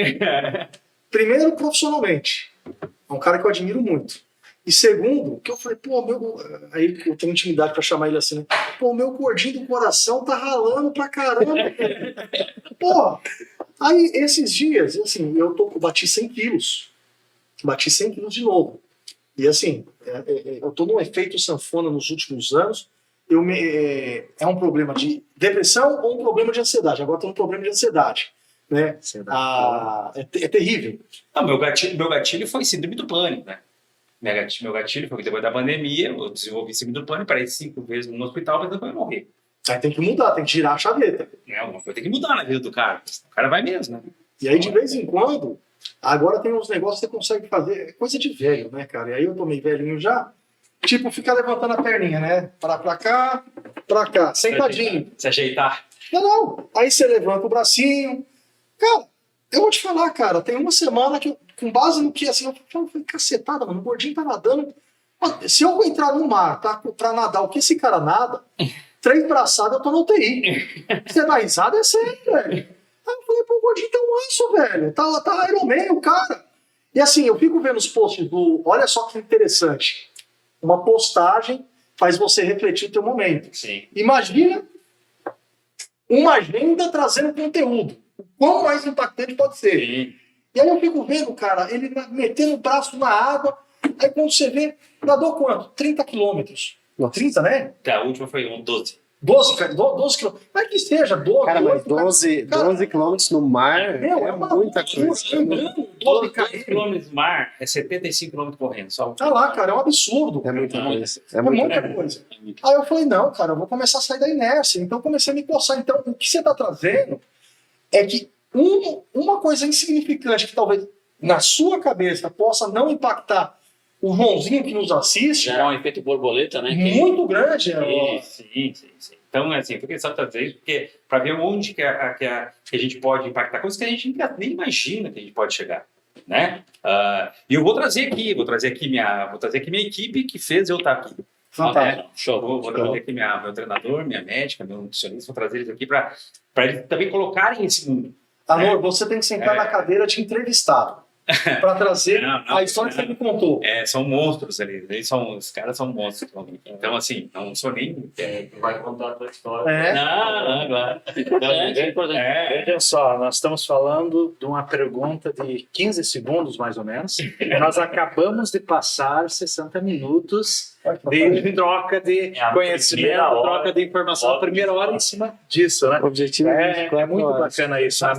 C: Primeiro, profissionalmente. É um cara que eu admiro muito. E segundo, que eu falei, aí eu tenho intimidade para chamar ele assim, né? Pô, o meu gordinho do coração tá ralando pra caramba. Porra, Aí, esses dias, assim, bati 100 quilos. Bati 100 quilos de novo. E assim, eu tô num efeito sanfona nos últimos anos. É um problema de depressão ou um problema de ansiedade. Agora tem um problema de ansiedade. Né? É terrível.
D: Não, meu gatilho foi síndrome do pânico, né? Meu gatilho foi que depois da pandemia eu desenvolvi síndrome do pânico, parei 5 vezes no hospital, mas depois eu morri.
C: Aí tem que mudar, tem que girar a chaveta.
D: Uma coisa tem que mudar na vida do cara. O cara vai mesmo, né?
C: E aí, de vez em quando, agora tem uns negócios que você consegue fazer. É coisa de velho, né, cara? E aí eu tô meio velhinho já. Tipo, ficar levantando a perninha, né? Pra cá, sentadinho.
D: Se ajeitar.
C: Não. Aí você levanta o bracinho. Cara, eu vou te falar, cara, tem uma semana que, com base no que, assim, eu falei, cacetada, mano, o gordinho tá nadando. Se eu entrar no mar, tá, pra nadar o que esse cara nada, 3 braçadas eu tô no UTI. Você dá risada, é sério, velho. Aí eu falei, pô, o gordinho tá um aço, velho. Tá Iron Man, o cara. E assim, eu fico vendo os posts do... Olha só que interessante. Uma postagem faz você refletir o teu momento.
D: Sim.
C: Imagina uma agenda trazendo conteúdo. O quão mais impactante pode ser.
D: Sim.
C: E aí eu fico vendo, cara, ele metendo o braço na água. Aí quando você vê, nadou quanto? 30 quilômetros. 30, né?
D: A última foi 12.
C: 12 quilômetros. Mas que seja 12.
F: Cara, mas
C: 12
F: 12 quilômetros no mar é muita coisa.
C: Andando
D: 12 quilômetros no mar é 75 quilômetros correndo. Só.
C: Tá lá, cara, é um absurdo.
F: É muita coisa.
C: É muita coisa. Aí eu falei, não, cara, eu vou começar a sair da inércia. Então eu comecei a me coçar. Então o que você tá trazendo é que uma coisa insignificante que talvez na sua cabeça possa não impactar o Joãozinho que nos assiste,
E: Gerar um efeito borboleta, né?
C: muito grande.
D: Sim. Então, assim, eu fiquei só trazer isso, porque para ver onde que a gente pode impactar, coisas que a gente nem imagina que a gente pode chegar, né? E eu vou trazer aqui minha equipe que fez eu estar aqui.
C: Fantástico.
E: Show.
D: Vou trazer aqui meu treinador, minha médica, meu nutricionista, vou trazer eles aqui para eles também colocarem esse mundo.
C: Amor, você tem que sentar na cadeira de entrevistado para trazer a história que você me contou.
D: São monstros ali, os caras são monstros. Então, assim, não sou nem...
B: Vai contar a tua história.
E: Não, claro. É importante.
A: Veja só, nós estamos falando de uma pergunta de 15 segundos, mais ou menos. Nós acabamos de passar 60 minutos de troca de conhecimento, troca de informação. A primeira hora em cima disso, né?
F: O objetivo
A: É muito bacana isso. Né?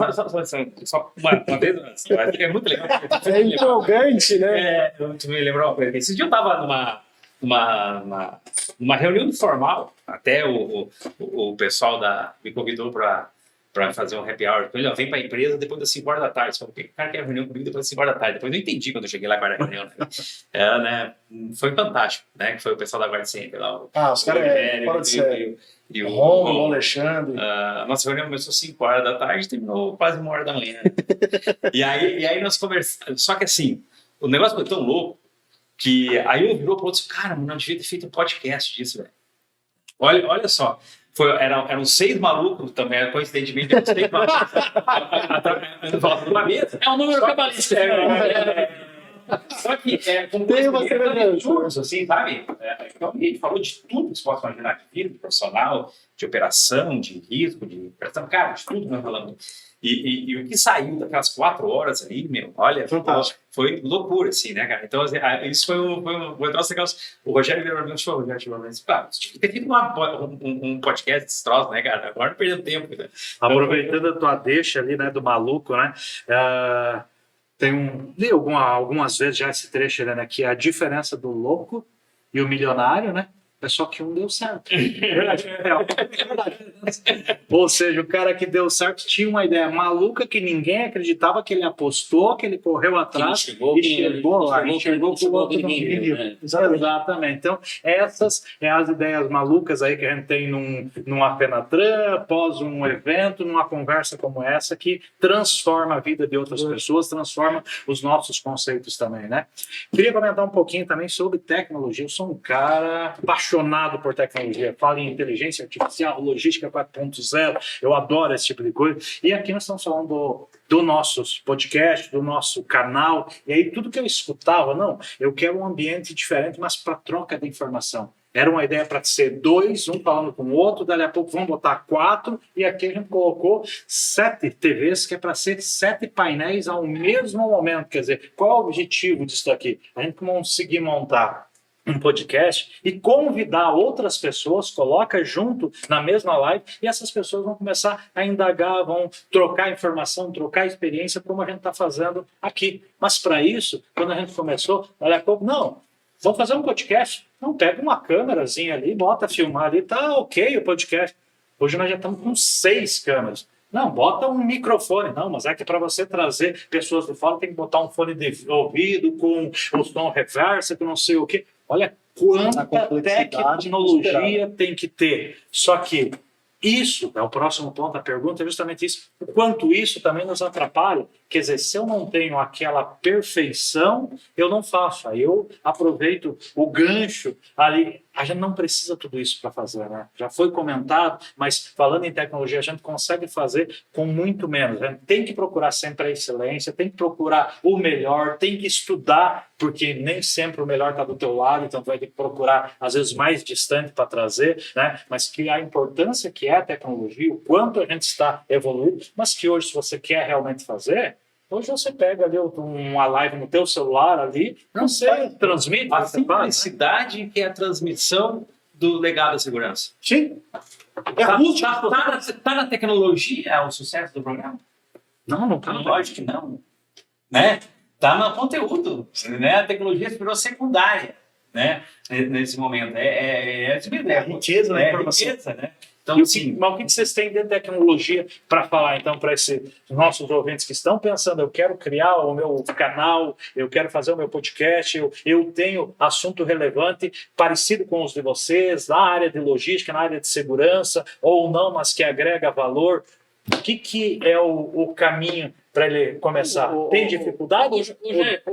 D: Só uma vez, é muito legal.
F: É empolgante, né?
D: Tu me lembrou uma coisa. Esse dia eu estava numa reunião informal, até o pessoal me convidou para fazer um happy hour. Ele vem para a empresa depois das 5 horas da tarde. O cara quer reunião comigo depois das 5 horas da tarde. Depois eu entendi quando eu cheguei lá para a reunião. Né? Foi fantástico, né? Que foi o pessoal da Guarda Sempre lá.
C: Os caras fora de série.
D: E o
C: Romulo, o Alexandre.
D: A nossa reunião começou às 5 horas da tarde e terminou quase 1 hora da manhã. e aí nós conversamos. Só que assim, o negócio foi tão louco que aí um virou para o outro e disse, cara, não devia ter feito um podcast disso, velho. Olha só. Eram 6 malucos também, coincidentemente, eram 6 malucos numa mesa.
E: É um número cabalístico.
D: Só que como
F: tem uma semelhança,
D: assim, sabe? Então, a gente falou de tudo que você pode imaginar de vida, de profissional, de operação, de risco, de operação, cara, de tudo que nós falamos. E o que saiu daquelas 4 horas ali, meu, olha, foi loucura, assim, né, cara? Então, isso foi um troço legal. O Rogério virou e falou, você tinha que ter feito um podcast desse troço, né, cara? Agora não perdeu tempo. Né?
A: Aproveitando a tua deixa ali, né, do maluco, né? Li algumas vezes já esse trecho, né, que é a diferença do louco e o milionário, né? É só que um deu certo. Verdade. Ou seja, o cara que deu certo tinha uma ideia maluca que ninguém acreditava, que ele apostou, que ele correu atrás e chegou lá. Enxergou que o outro não queria. Exatamente. Então, essas são as ideias malucas aí que a gente tem numa Fenatran, após um evento, numa conversa como essa, que transforma a vida de outras pessoas, transforma os nossos conceitos também, né? Queria comentar um pouquinho também sobre tecnologia. Eu sou um cara apaixonado apaixonado por tecnologia, falo em inteligência artificial, logística 4.0, eu adoro esse tipo de coisa. E aqui nós estamos falando do nosso podcast, do nosso canal, e aí tudo que eu escutava, não, eu quero um ambiente diferente, mas para troca de informação. Era uma ideia para ser 2, um falando com o outro, dali a pouco vamos botar 4, e aqui a gente colocou 7 TVs, que é para ser 7 painéis ao mesmo momento. Quer dizer, qual é o objetivo disso aqui? A gente conseguir montar um podcast e convidar outras pessoas, coloca junto na mesma live, e essas pessoas vão começar a indagar, vão trocar informação, trocar experiência, como a gente está fazendo aqui. Mas para isso, quando a gente começou, dali a pouco, não, vamos fazer um podcast. Não, pega uma câmerazinha ali, bota filmar ali, tá ok o podcast. Hoje nós já estamos com 6 câmeras. Não, bota um microfone. Não, mas é que para você trazer pessoas de fora, tem que botar um fone de ouvido com o som reverso, que não sei o quê. Olha quanta tecnologia tem que ter. Só que isso, é o próximo ponto da pergunta, é justamente isso. O quanto isso também nos atrapalha. Quer dizer, se eu não tenho aquela perfeição, eu não faço. Aí eu aproveito o gancho ali. A gente não precisa tudo isso para fazer, né? Já foi comentado, mas falando em tecnologia, a gente consegue fazer com muito menos. A gente tem que procurar sempre a excelência, tem que procurar o melhor, tem que estudar, porque nem sempre o melhor está do teu lado, então vai ter que procurar, às vezes, mais distante para trazer, né? Mas que a importância que é a tecnologia, o quanto a gente está evoluindo, mas que hoje, se você quer realmente fazer, hoje você pega ali uma live no teu celular ali, você transmite.
D: A
A: você faz, né?
D: simplicidade que é a transmissão do legado da segurança.
A: Sim.
D: Tá na tecnologia o sucesso do programa?
A: Não tá.
D: Lógico que não. Né? Tá no conteúdo. Né? A tecnologia virou secundária, né? Nesse momento. É
C: a riqueza da informação.
D: Riqueza, né? Então, sim.
A: Mas o que vocês têm de tecnologia para falar, então, para esses nossos ouvintes que estão pensando, eu quero criar o meu canal, eu quero fazer o meu podcast, eu tenho assunto relevante, parecido com os de vocês, na área de logística, na área de segurança, ou não, mas que agrega valor. O que é o caminho para ele começar? Tem dificuldade?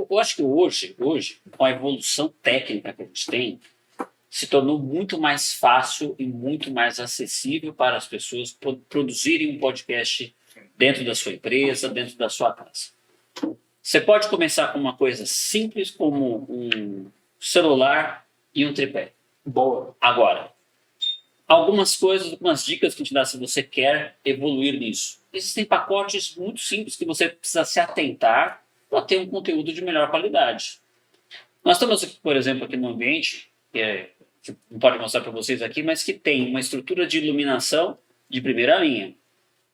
E: Eu acho que hoje, com a evolução técnica que a gente tem, se tornou muito mais fácil e muito mais acessível para as pessoas produzirem um podcast dentro da sua empresa, dentro da sua casa. Você pode começar com uma coisa simples como um celular e um tripé.
A: Boa.
E: Agora, algumas dicas que a gente dá se você quer evoluir nisso. Existem pacotes muito simples que você precisa se atentar para ter um conteúdo de melhor qualidade. Nós estamos aqui, por exemplo, aqui no ambiente, que não pode mostrar para vocês aqui, mas que tem uma estrutura de iluminação de primeira linha.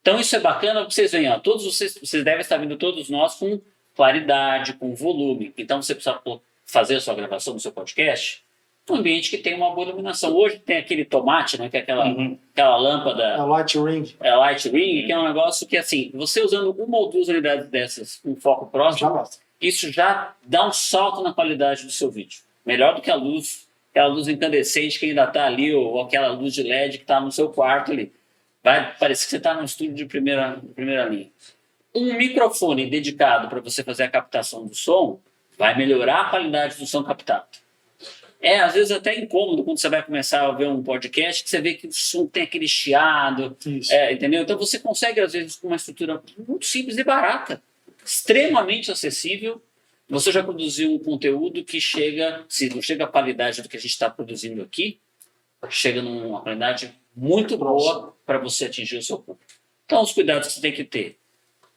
E: Então isso é bacana porque vocês veem, ó, todos vocês devem estar vendo todos nós com claridade, com volume. Então você precisa fazer a sua gravação do seu podcast num ambiente que tem uma boa iluminação. Hoje tem aquele tomate, né, que é aquela lâmpada...
C: A Light Ring.
E: Light Ring, que é um negócio que, assim, você usando uma ou duas unidades dessas com foco próximo,
C: Já basta.
E: isso já dá um salto na qualidade do seu vídeo. Melhor do que aquela luz incandescente que ainda está ali, ou aquela luz de LED que está no seu quarto ali. Vai parecer que você está num estúdio de primeira linha. Um microfone dedicado para você fazer a captação do som vai melhorar a qualidade do som captado. Às vezes até incômodo quando você vai começar a ver um podcast, que você vê que o som tem aquele chiado, entendeu? Então você consegue, às vezes, com uma estrutura muito simples e barata, extremamente acessível. Você já produziu um conteúdo que chega, se não chega à qualidade do que a gente está produzindo aqui, chega numa qualidade muito boa para você atingir o seu público. Então, os cuidados que você tem que ter.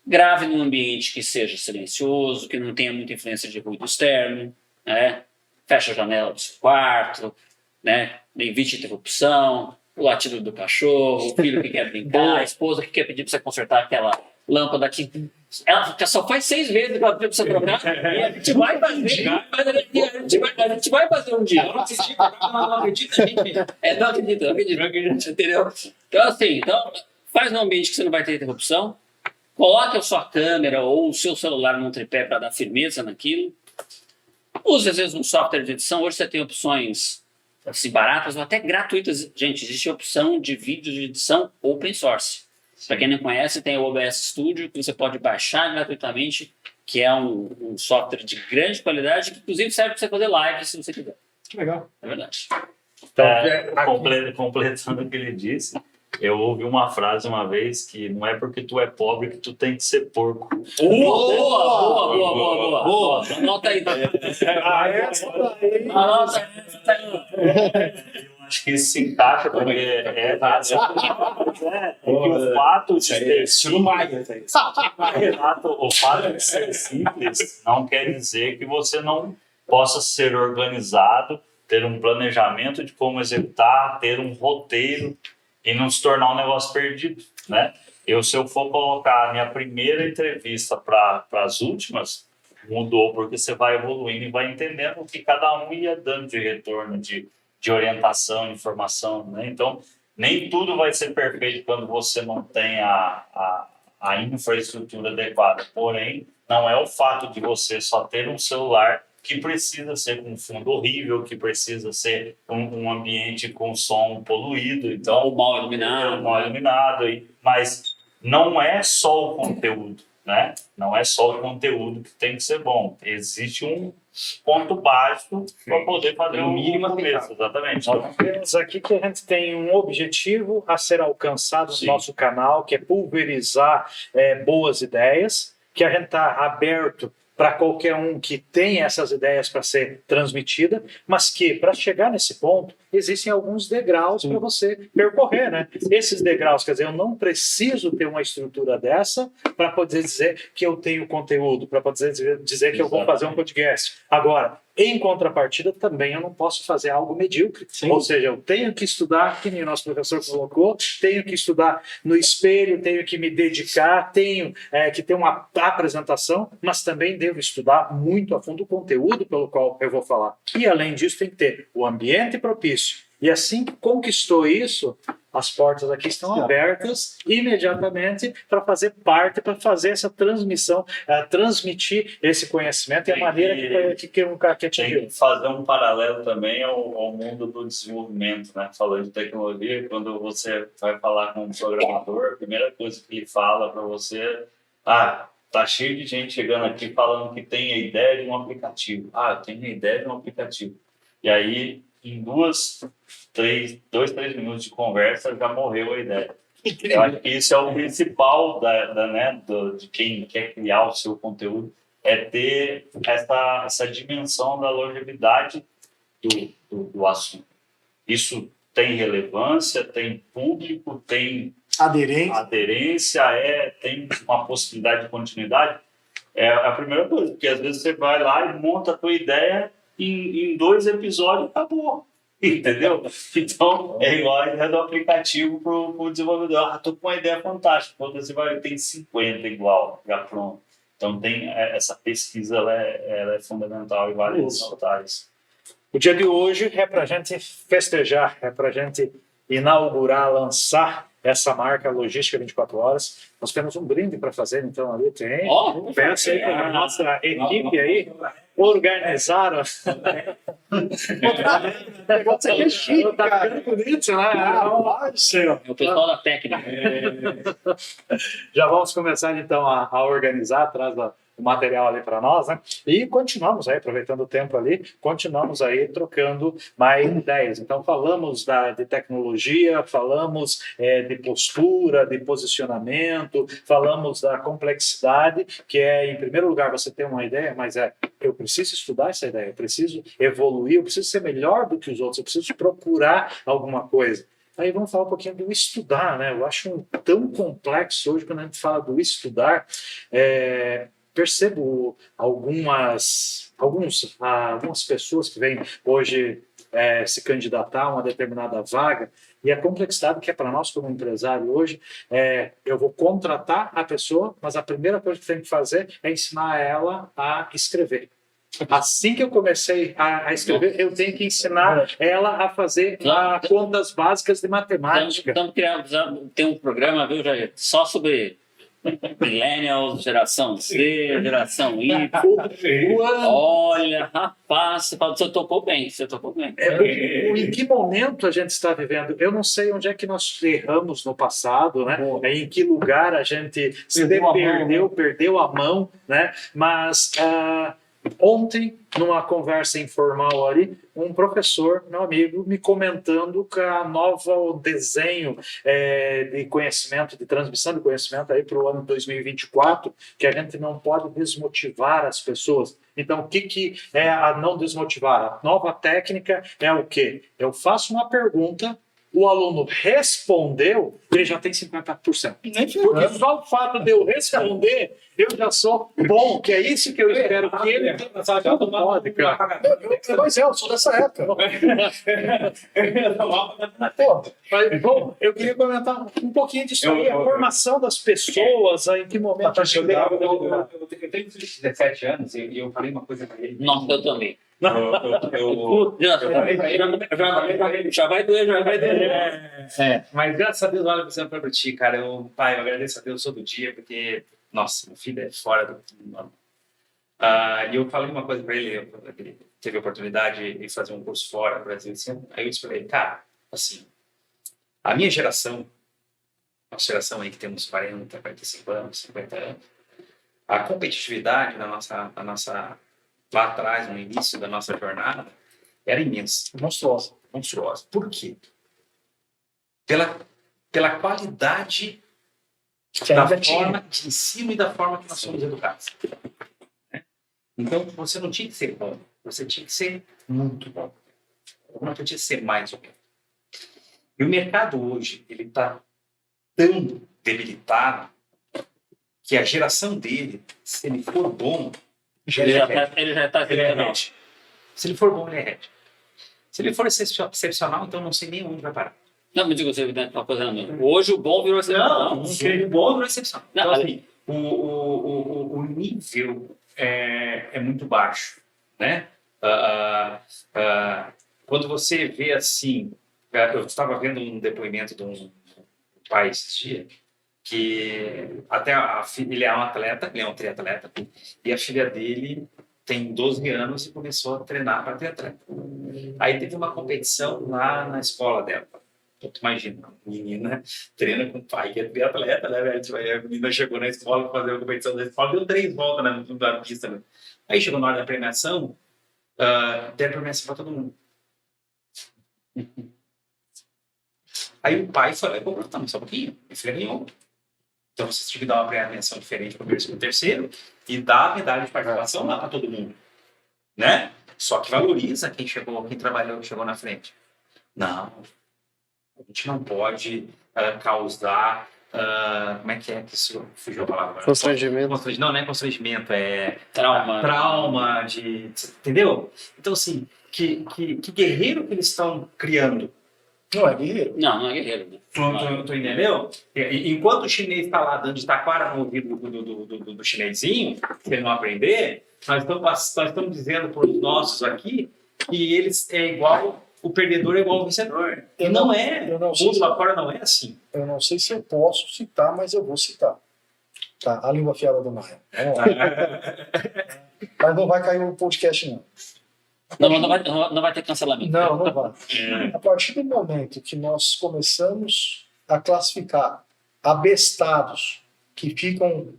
E: Grave num ambiente que seja silencioso, que não tenha muita influência de ruído externo, né? Fecha a janela do seu quarto, né? Evite interrupção, o latido do cachorro, o filho que quer brincar, a esposa que quer pedir para você consertar aquela lâmpada que ela só faz 6 vezes que ela pediu para você trocar, e a gente vai fazer, a gente vai fazer um dia.
D: Não acredita, gente.
E: Não acredito, entendeu? Então, assim, faz num ambiente que você não vai ter interrupção, coloque a sua câmera ou o seu celular num tripé para dar firmeza naquilo. Use, às vezes, um software de edição. Hoje você tem opções assim, baratas ou até gratuitas. Gente, existe a opção de vídeo de edição open source. Para quem não conhece, tem o OBS Studio, que você pode baixar gratuitamente, que é um software de grande qualidade, que inclusive serve para você fazer live, se você quiser.
C: Que legal.
E: É verdade.
A: Então,
B: Completando o que ele disse, eu ouvi uma frase uma vez que não é porque tu é pobre que tu tem que ser porco.
E: Boa. Anota aí. Anota essa.
B: Eu acho que isso se encaixa porque é que o fato de ser o fato de ser simples não quer dizer que você não possa ser organizado, ter um planejamento de como executar, ter um roteiro e não se tornar um negócio perdido, né? Se eu for colocar a minha primeira entrevista para as últimas, mudou porque você vai evoluindo e vai entendendo o que cada um ia dando de retorno, de orientação, de informação, né? Então, nem tudo vai ser perfeito quando você não tem a infraestrutura adequada. Porém, não é o fato de você só ter um celular que precisa ser com fundo horrível, que precisa ser um ambiente com som poluído, então
E: Mal iluminado.
B: Mas não é só o conteúdo, né? Não é só o conteúdo que tem que ser bom. Existe um ponto básico para poder fazer o mínimo começo, exatamente.
A: Nós vemos aqui que a gente tem um objetivo a ser alcançado no nosso canal, que é pulverizar boas ideias, que a gente está aberto para qualquer um que tem essas ideias para ser transmitida, mas que, para chegar nesse ponto, existem alguns degraus para você percorrer, né? Esses degraus, quer dizer, eu não preciso ter uma estrutura dessa para poder dizer que eu tenho conteúdo, para poder dizer que eu vou fazer um podcast. Agora, em contrapartida, também eu não posso fazer algo medíocre. Sim. Ou seja, eu tenho que estudar, que nem o nosso professor colocou, tenho que estudar no espelho, tenho que me dedicar, tenho que ter uma apresentação, mas também devo estudar muito a fundo o conteúdo pelo qual eu vou falar. E, além disso, tem que ter o ambiente propício. E assim que conquistou isso, as portas aqui estão abertas imediatamente para fazer parte, para fazer essa transmissão, transmitir esse conhecimento e a maneira que um cara quer atingir.
B: Tem que fazer um paralelo também ao mundo do desenvolvimento, né? Falando de tecnologia, quando você vai falar com um programador, a primeira coisa que ele fala para você tá cheio de gente chegando aqui falando que tem a ideia de um aplicativo. Eu tenho a ideia de um aplicativo. E aí, em 2, 3 minutos de conversa, já morreu a ideia. Eu acho que isso é o principal de quem quer criar o seu conteúdo, é ter essa dimensão da longevidade do assunto. Isso tem relevância, tem público, tem aderência, tem uma possibilidade de continuidade. É a primeira coisa, porque às vezes você vai lá e monta a tua ideia em 2 episódios, acabou. Entendeu? Então, é igual a ideia do aplicativo para o desenvolvedor. Estou com uma ideia fantástica. Quando você vai, tem 50 igual, já pronto. Então, tem essa pesquisa, ela é fundamental e vale ressaltar isso.
A: O dia de hoje é para a gente festejar, é para a gente inaugurar, lançar essa marca Logística 24 Horas. Nós temos um brinde para fazer, então, ali tem. Pensa aí para a nossa equipe aí. Organizaram.
C: Negócio aqui é chique,
A: tá ficando bonito, né?
E: O pessoal da técnica.
A: Já vamos começar, então, a organizar atrás o material ali para nós, né? E continuamos aí, aproveitando o tempo ali, continuamos aí trocando mais ideias. Então, falamos de tecnologia, falamos de postura, de posicionamento, falamos da complexidade, que é, em primeiro lugar, você ter uma ideia, mas eu preciso estudar essa ideia, eu preciso evoluir, eu preciso ser melhor do que os outros, eu preciso procurar alguma coisa. Aí vamos falar um pouquinho do estudar, né? Eu acho tão complexo hoje quando a gente fala do estudar. Percebo algumas pessoas que vêm hoje se candidatar a uma determinada vaga, e a complexidade que é para nós como empresário hoje eu vou contratar a pessoa, mas a primeira coisa que tem que fazer é ensinar ela a escrever. Assim que eu comecei a escrever, eu tenho que ensinar ela a fazer contas básicas de matemática.
E: Estamos criando, tem um programa, viu, Jair, só sobre Millennials, geração C, geração Y. Olha, rapaz, você tocou bem,
A: Em que momento a gente está vivendo? Eu não sei onde é que nós erramos no passado, né? Em que lugar a gente perdeu a mão, né? Mas Ontem, numa conversa informal ali, um professor, meu amigo, me comentando que o desenho de conhecimento, de transmissão de conhecimento aí para o ano 2024, que a gente não pode desmotivar as pessoas. Então, o que é a não desmotivar? A nova técnica é o quê? Eu faço uma pergunta, o aluno respondeu, ele já tem 50%. Porque só o fato de eu responder, eu já sou bom, que é isso que eu espero que ele tenha. Não pode, cara.
C: Mas eu sou dessa época.
A: Pô, mas, bom, eu queria comentar um pouquinho disso aí, a formação das pessoas, em que momento
D: Eu tenho 17 anos e eu falei uma coisa pra ele.
E: Nossa, eu também.
D: Já vai doer. Mas graças a Deus, olha, você é para ti, cara. Eu agradeço a Deus todo dia, porque, nossa, meu filho é fora do normal. E eu falei uma coisa para ele, ele teve a oportunidade de fazer um curso fora do Brasil, assim, aí eu disse para ele, cara, assim, a minha geração, nossa geração aí que temos 40, 45 anos, 50 anos, a competitividade na nossa lá atrás, no início da nossa jornada, era imensa.
C: Monstruosa.
D: Por quê? Pela qualidade da forma de ensino e da forma que nós somos educados. Né? Então, você não tinha que ser bom, você tinha que ser muito bom. Não podia ser mais ou menos. E o mercado hoje, ele está tão debilitado que a geração dele, se ele for bom,
E: Ele já está
D: ele é head. Se ele for bom, ele é head. Se ele for excepcional, então não sei nem onde vai parar.
E: Não, me diga você, uma coisa não. Hoje o bom virou excepcional.
D: Não, o bom virou excepcional.
E: Não,
D: Então, assim, o nível é muito baixo, né? Quando você vê assim, eu estava vendo um depoimento de um pai esses dias, que até ele é um atleta, ele é um triatleta, e a filha dele tem 12 anos e começou a treinar para triatleta. Aí teve uma competição lá na escola dela. Tu imagina, a menina treina com o pai que é triatleta, né, velho? Tipo, aí a menina chegou na escola para fazer a competição da escola, deu 3 voltas na pista, né? Aí chegou na hora da premiação, tem a premiação para todo mundo. Aí o pai falou, não, só um pouquinho, a filha ganhou. Então você tinha que dar uma premiação diferente para o primeiro, segundo, terceiro e dar a medalha de participação lá para todo mundo, né? Só que valoriza quem trabalhou, quem chegou na frente. Não, a gente não pode causar, como é que isso fugiu a palavra?
F: Constrangimento.
D: Não é constrangimento, é
E: Trauma.
D: entendeu? Então assim, que guerreiro que eles estão criando?
C: Não é guerreiro.
E: Não é guerreiro. Né?
D: Tu entendeu? Enquanto o chinês está lá dando de taquara no ouvido do chinesinho, se ele não aprender, nós estamos dizendo para os nossos aqui que eles o perdedor é igual ao vencedor. E não é. O mundo lá fora não é assim.
C: Eu não sei se eu posso citar, mas eu vou citar. Tá, a língua afiada do Maia. Vamos lá. Mas não vai cair o podcast, não.
E: Não vai ter cancelamento.
C: Não vai. A partir do momento que nós começamos a classificar abestados que ficam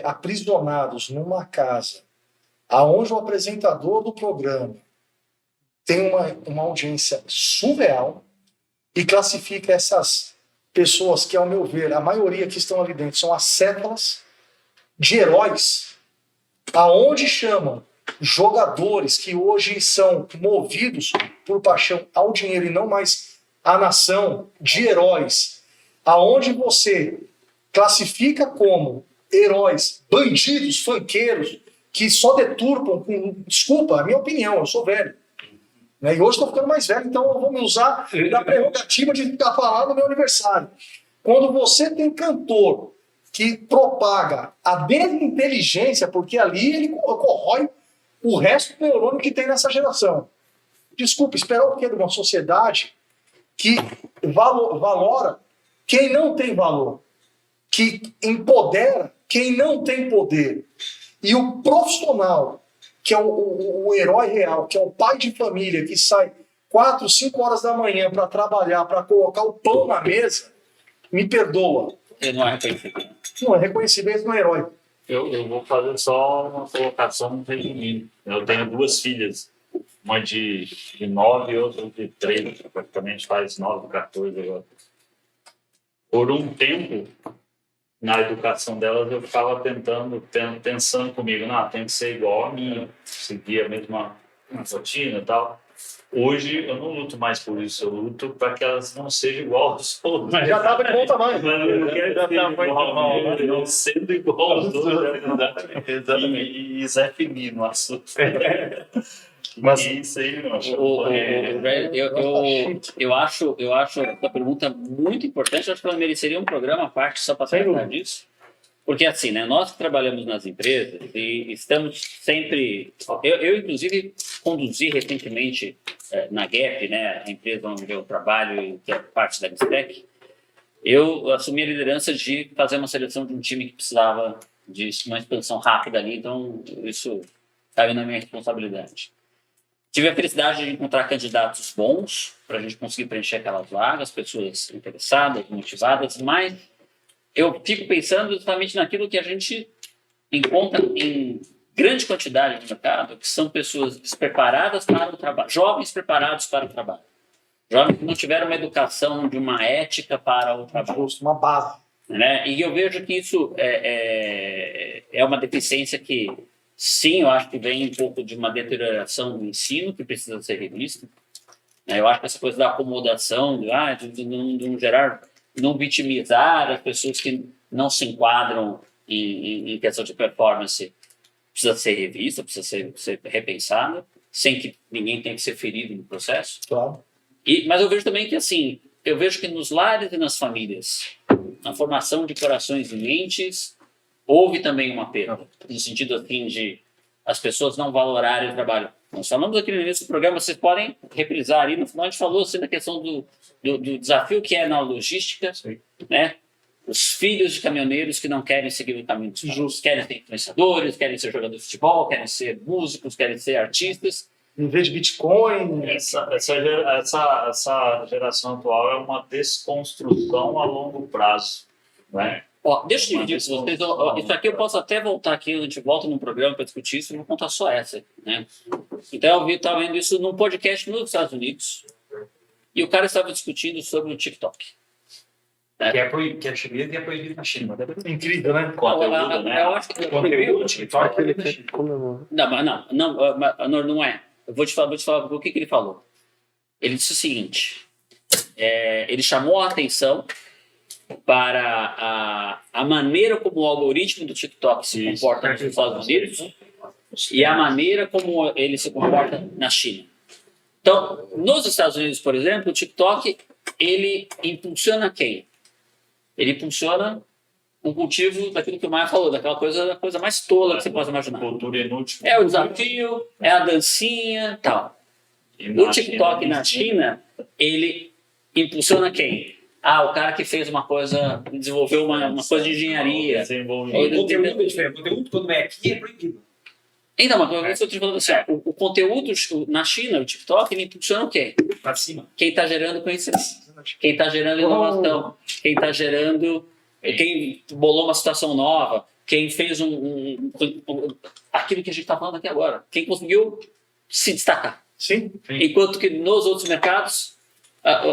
C: aprisionados numa casa, aonde o apresentador do programa tem uma audiência surreal e classifica essas pessoas que, ao meu ver, a maioria que estão ali dentro são acéfalas de heróis, aonde chamam jogadores que hoje são movidos por paixão ao dinheiro e não mais à nação, de heróis, aonde você classifica como heróis, bandidos, funkeiros, que só deturpam desculpa, a minha opinião, eu sou velho. Né? E hoje estou ficando mais velho, então eu vou me usar da prerrogativa de ficar falando no meu aniversário. Quando você tem cantor que propaga a desinteligência, porque ali ele corrói o resto do neurônio que tem nessa geração. Desculpa, esperar o quê de uma sociedade que valora quem não tem valor, que empodera quem não tem poder. E o profissional, que é o herói real, que é o pai de família, que sai 4, 5 horas da manhã para trabalhar, para colocar o pão na mesa, me perdoa.
E: Ele não é reconhecido.
C: Não é reconhecido, ele não é herói.
B: Eu vou fazer só uma colocação resumindo. Eu tenho 2 filhas, uma de 9 e outra de 3, praticamente faz 9, 14 agora. Por um tempo, na educação delas, eu ficava pensando comigo, não, tem que ser igual a minha, seguir a mesma rotina e tal. Hoje eu não luto mais por isso, eu luto para que elas não sejam igual aos outros.
C: Já tava de bom tamanho.
B: Mas eu não quero
A: Já
B: ser
A: tá muito
B: igual,
A: bom, né?
B: não sendo igual aos outros. E Zé Firmino, assunto.
A: Mas-
B: Isso aí, não.
E: Eu acho essa pergunta muito importante. Eu acho que ela mereceria um programa à parte só para tratar disso. Porque assim, né, nós que trabalhamos nas empresas e estamos sempre... Eu inclusive, conduzi recentemente na Gap, né, a empresa onde eu trabalho, que é parte da Mistec, eu assumi a liderança de fazer uma seleção de um time que precisava de uma expansão rápida ali, então isso caiu na minha responsabilidade. Tive a felicidade de encontrar candidatos bons para a gente conseguir preencher aquelas vagas, pessoas interessadas, motivadas, mas eu fico pensando justamente naquilo que a gente encontra em grande quantidade no mercado, que são pessoas despreparadas para o trabalho, jovens preparados para o trabalho, jovens que não tiveram uma educação de uma ética para o trabalho.
C: Justo, uma base.
E: Né? E eu vejo que isso é uma deficiência que, sim, eu acho que vem um pouco de uma deterioração do ensino que precisa ser revista. Né? Eu acho que essa coisa da acomodação, de não gerar, não vitimizar as pessoas que não se enquadram em questão de performance, precisa ser revista, precisa ser repensada, sem que ninguém tenha que ser ferido no processo.
C: Claro.
E: Mas eu vejo também que, assim, eu vejo que nos lares e nas famílias, na formação de corações e mentes, houve também uma perda, no sentido assim de as pessoas não valorarem o trabalho. Nós falamos aqui no início do programa, vocês podem reprisar ali, no final a gente falou assim, da questão do desafio que é na logística, né? Os filhos de caminhoneiros que não querem seguir o caminho dos pais, querem ser influenciadores, querem ser jogadores de futebol, querem ser músicos, querem ser artistas.
C: Em vez de Bitcoin,
B: Essa geração atual é uma desconstrução a longo prazo, né?
E: Ó, deixa eu dividir com vocês. Isso aqui eu posso até voltar aqui, a gente volta num programa para discutir isso, eu vou contar só essa, né? Então eu estava vendo isso num podcast nos Estados Unidos e o cara estava discutindo sobre o TikTok.
D: Que é chinês e é proibido na China.
C: incrível, né?
B: Conteúdo, né?
E: Eu acho que
D: Conteúdo, TikTok,
E: não é. Eu vou te falar o que ele falou. Ele disse o seguinte: ele chamou a atenção para a maneira como o algoritmo do TikTok se comporta nos Estados Unidos e a maneira como ele se comporta na China. Então, nos Estados Unidos, por exemplo, o TikTok, ele impulsiona quem? Ele impulsiona o cultivo daquilo que o Maia falou, daquela coisa mais tola que você possa imaginar.
B: Cultura inútil.
E: É o desafio, é a dancinha, tal. O TikTok na China, ele impulsiona quem? O cara que fez uma coisa, desenvolveu uma coisa de engenharia.
D: O conteúdo é diferente. O conteúdo, quando é aqui, é proibido.
E: Ainda uma coisa que eu estou te falando assim, o conteúdo na China, o TikTok, ele impulsiona o quê?
D: Para cima.
E: Quem está gerando conhecimento, quem está gerando inovação, quem está gerando, quem bolou uma situação nova, quem fez aquilo que a gente está falando aqui agora, quem conseguiu se destacar.
C: Sim.
E: Enquanto que nos outros mercados,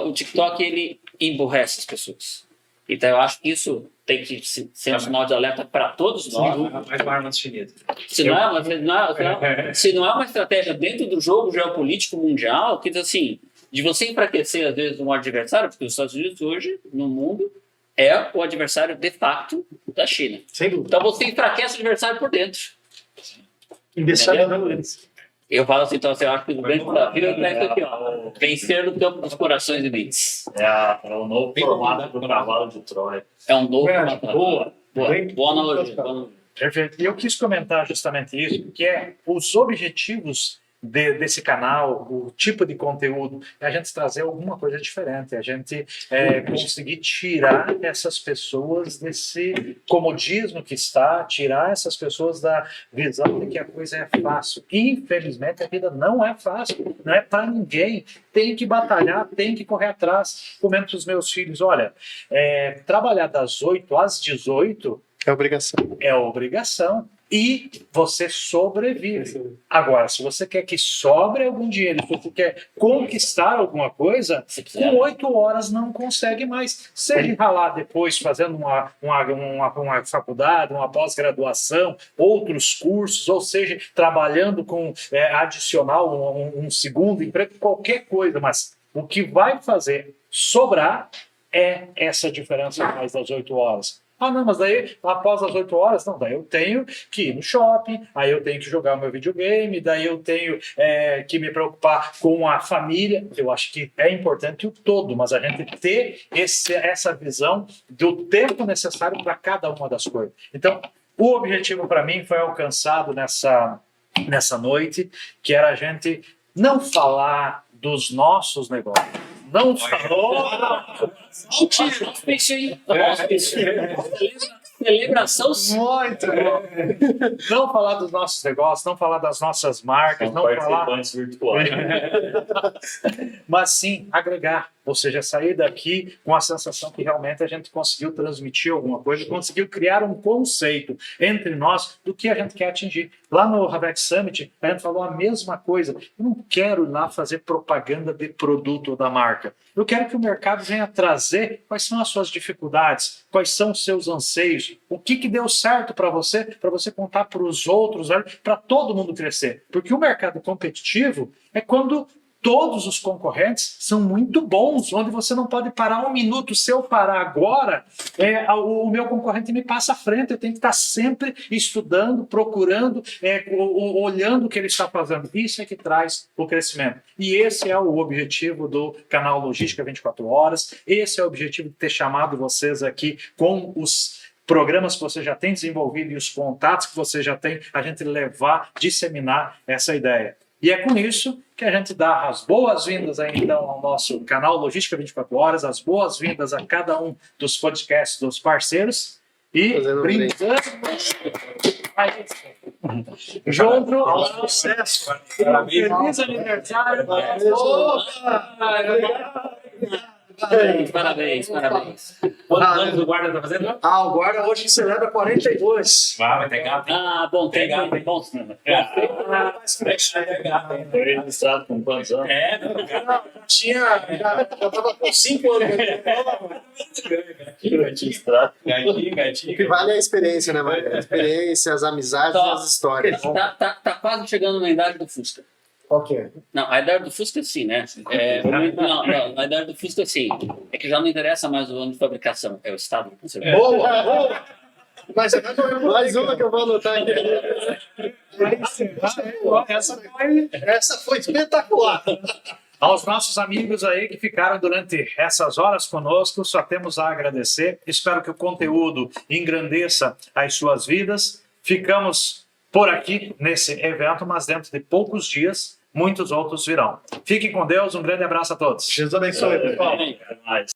E: o TikTok, ele emburrece as pessoas. Então eu acho que isso tem que ser um sinal de alerta para todos nós.
D: Mais uma arma chinesa.
E: Se não é uma estratégia dentro do jogo geopolítico mundial, que diz assim, de você enfraquecer às vezes um adversário, porque os Estados Unidos hoje, no mundo, é o adversário de facto da China.
C: Sem dúvida.
E: Então você enfraquece o adversário por dentro.
C: Investimento eles.
E: Eu falo assim, então eu acho que o grande desafio é isso aqui, ó. Vencer no campo dos corações e mentes.
B: É o novo formato do cavalo de Troia.
E: É um novo
C: Verdade,
E: formato. Boa analogia.
A: Perfeito. E eu quis comentar justamente isso, que é os objetivos desse canal, o tipo de conteúdo, é a gente trazer alguma coisa diferente, a gente conseguir tirar essas pessoas desse comodismo que está, tirar essas pessoas da visão de que a coisa é fácil. Infelizmente, a vida não é fácil, não é para ninguém. Tem que batalhar, tem que correr atrás. Comento para os meus filhos, olha, trabalhar das 8 às 18
F: É obrigação.
A: é obrigação e você sobrevive. Agora, se você quer que sobre algum dinheiro, se você quer conquistar alguma coisa,
E: Se quiser.
A: com 8 horas não consegue mais. Seja ralar depois, fazendo uma faculdade, uma pós-graduação, outros cursos, ou seja, trabalhando com adicional, um segundo emprego, qualquer coisa, mas o que vai fazer sobrar é essa diferença mais das 8 horas. Ah, não, mas daí, após as 8 horas, não, daí eu tenho que ir no shopping, aí eu tenho que jogar o meu videogame, daí eu tenho que me preocupar com a família. Eu acho que é importante o todo, mas a gente ter essa visão do tempo necessário para cada uma das coisas. Então, o objetivo para mim foi alcançado nessa noite, que era a gente não falar dos nossos negócios. Não falou.
E: Celebração.
A: Muito bom. Não falar dos nossos negócios, não falar das nossas marcas,
B: São
A: não falar,
B: participantes virtuais.
A: mas sim agregar. Ou seja, sair daqui com a sensação que realmente a gente conseguiu transmitir alguma coisa, conseguiu criar um conceito entre nós do que a gente quer atingir. Lá no Havex Summit, a gente falou a mesma coisa. Eu não quero ir lá fazer propaganda de produto ou da marca. Eu quero que o mercado venha trazer quais são as suas dificuldades, quais são os seus anseios, o que deu certo para você contar para os outros, para todo mundo crescer. Porque o mercado competitivo é quando todos os concorrentes são muito bons, onde você não pode parar um minuto. Se eu parar agora, o meu concorrente me passa à frente. Eu tenho que estar sempre estudando, procurando, olhando o que ele está fazendo. Isso é que traz o crescimento. E esse é o objetivo do canal Logística 24 Horas. Esse é o objetivo de ter chamado vocês aqui com os programas que você já tem desenvolvido e os contatos que você já tem, a gente levar, disseminar essa ideia. E é com isso que a gente dá as boas-vindas aí, então, ao nosso canal Logística 24 Horas, as boas-vindas a cada um dos podcasts dos parceiros e brindamos junto ao sucesso. Feliz aniversário!
E: Parabéns.
D: Quantos anos o guarda tá fazendo?
C: O guarda hoje celebra 42.
D: Vai ter gato.
E: Bom,
D: Tem gato,
E: tem bom.
B: Foi registrado com quantos anos?
C: Já tava com 5 anos.
B: Registrado.
F: O que vale é a experiência, né, Maria? A experiência, as amizades e as histórias.
E: Tá quase chegando na idade do Fusca.
C: Ok.
E: Não, a idade do Fusca sim, né? Não, a idade do Fusca sim. É que já não interessa mais o ano de fabricação, é o estado de conservação.
C: Boa! Mas
F: Mais uma que eu vou anotar aqui.
C: essa foi espetacular.
A: Aos nossos amigos aí que ficaram durante essas horas conosco, só temos a agradecer. Espero que o conteúdo engrandeça as suas vidas. Ficamos por aqui nesse evento, mas dentro de poucos dias, muitos outros virão. Fiquem com Deus, um grande abraço a todos.
C: Jesus abençoe, pessoal.
B: Mais.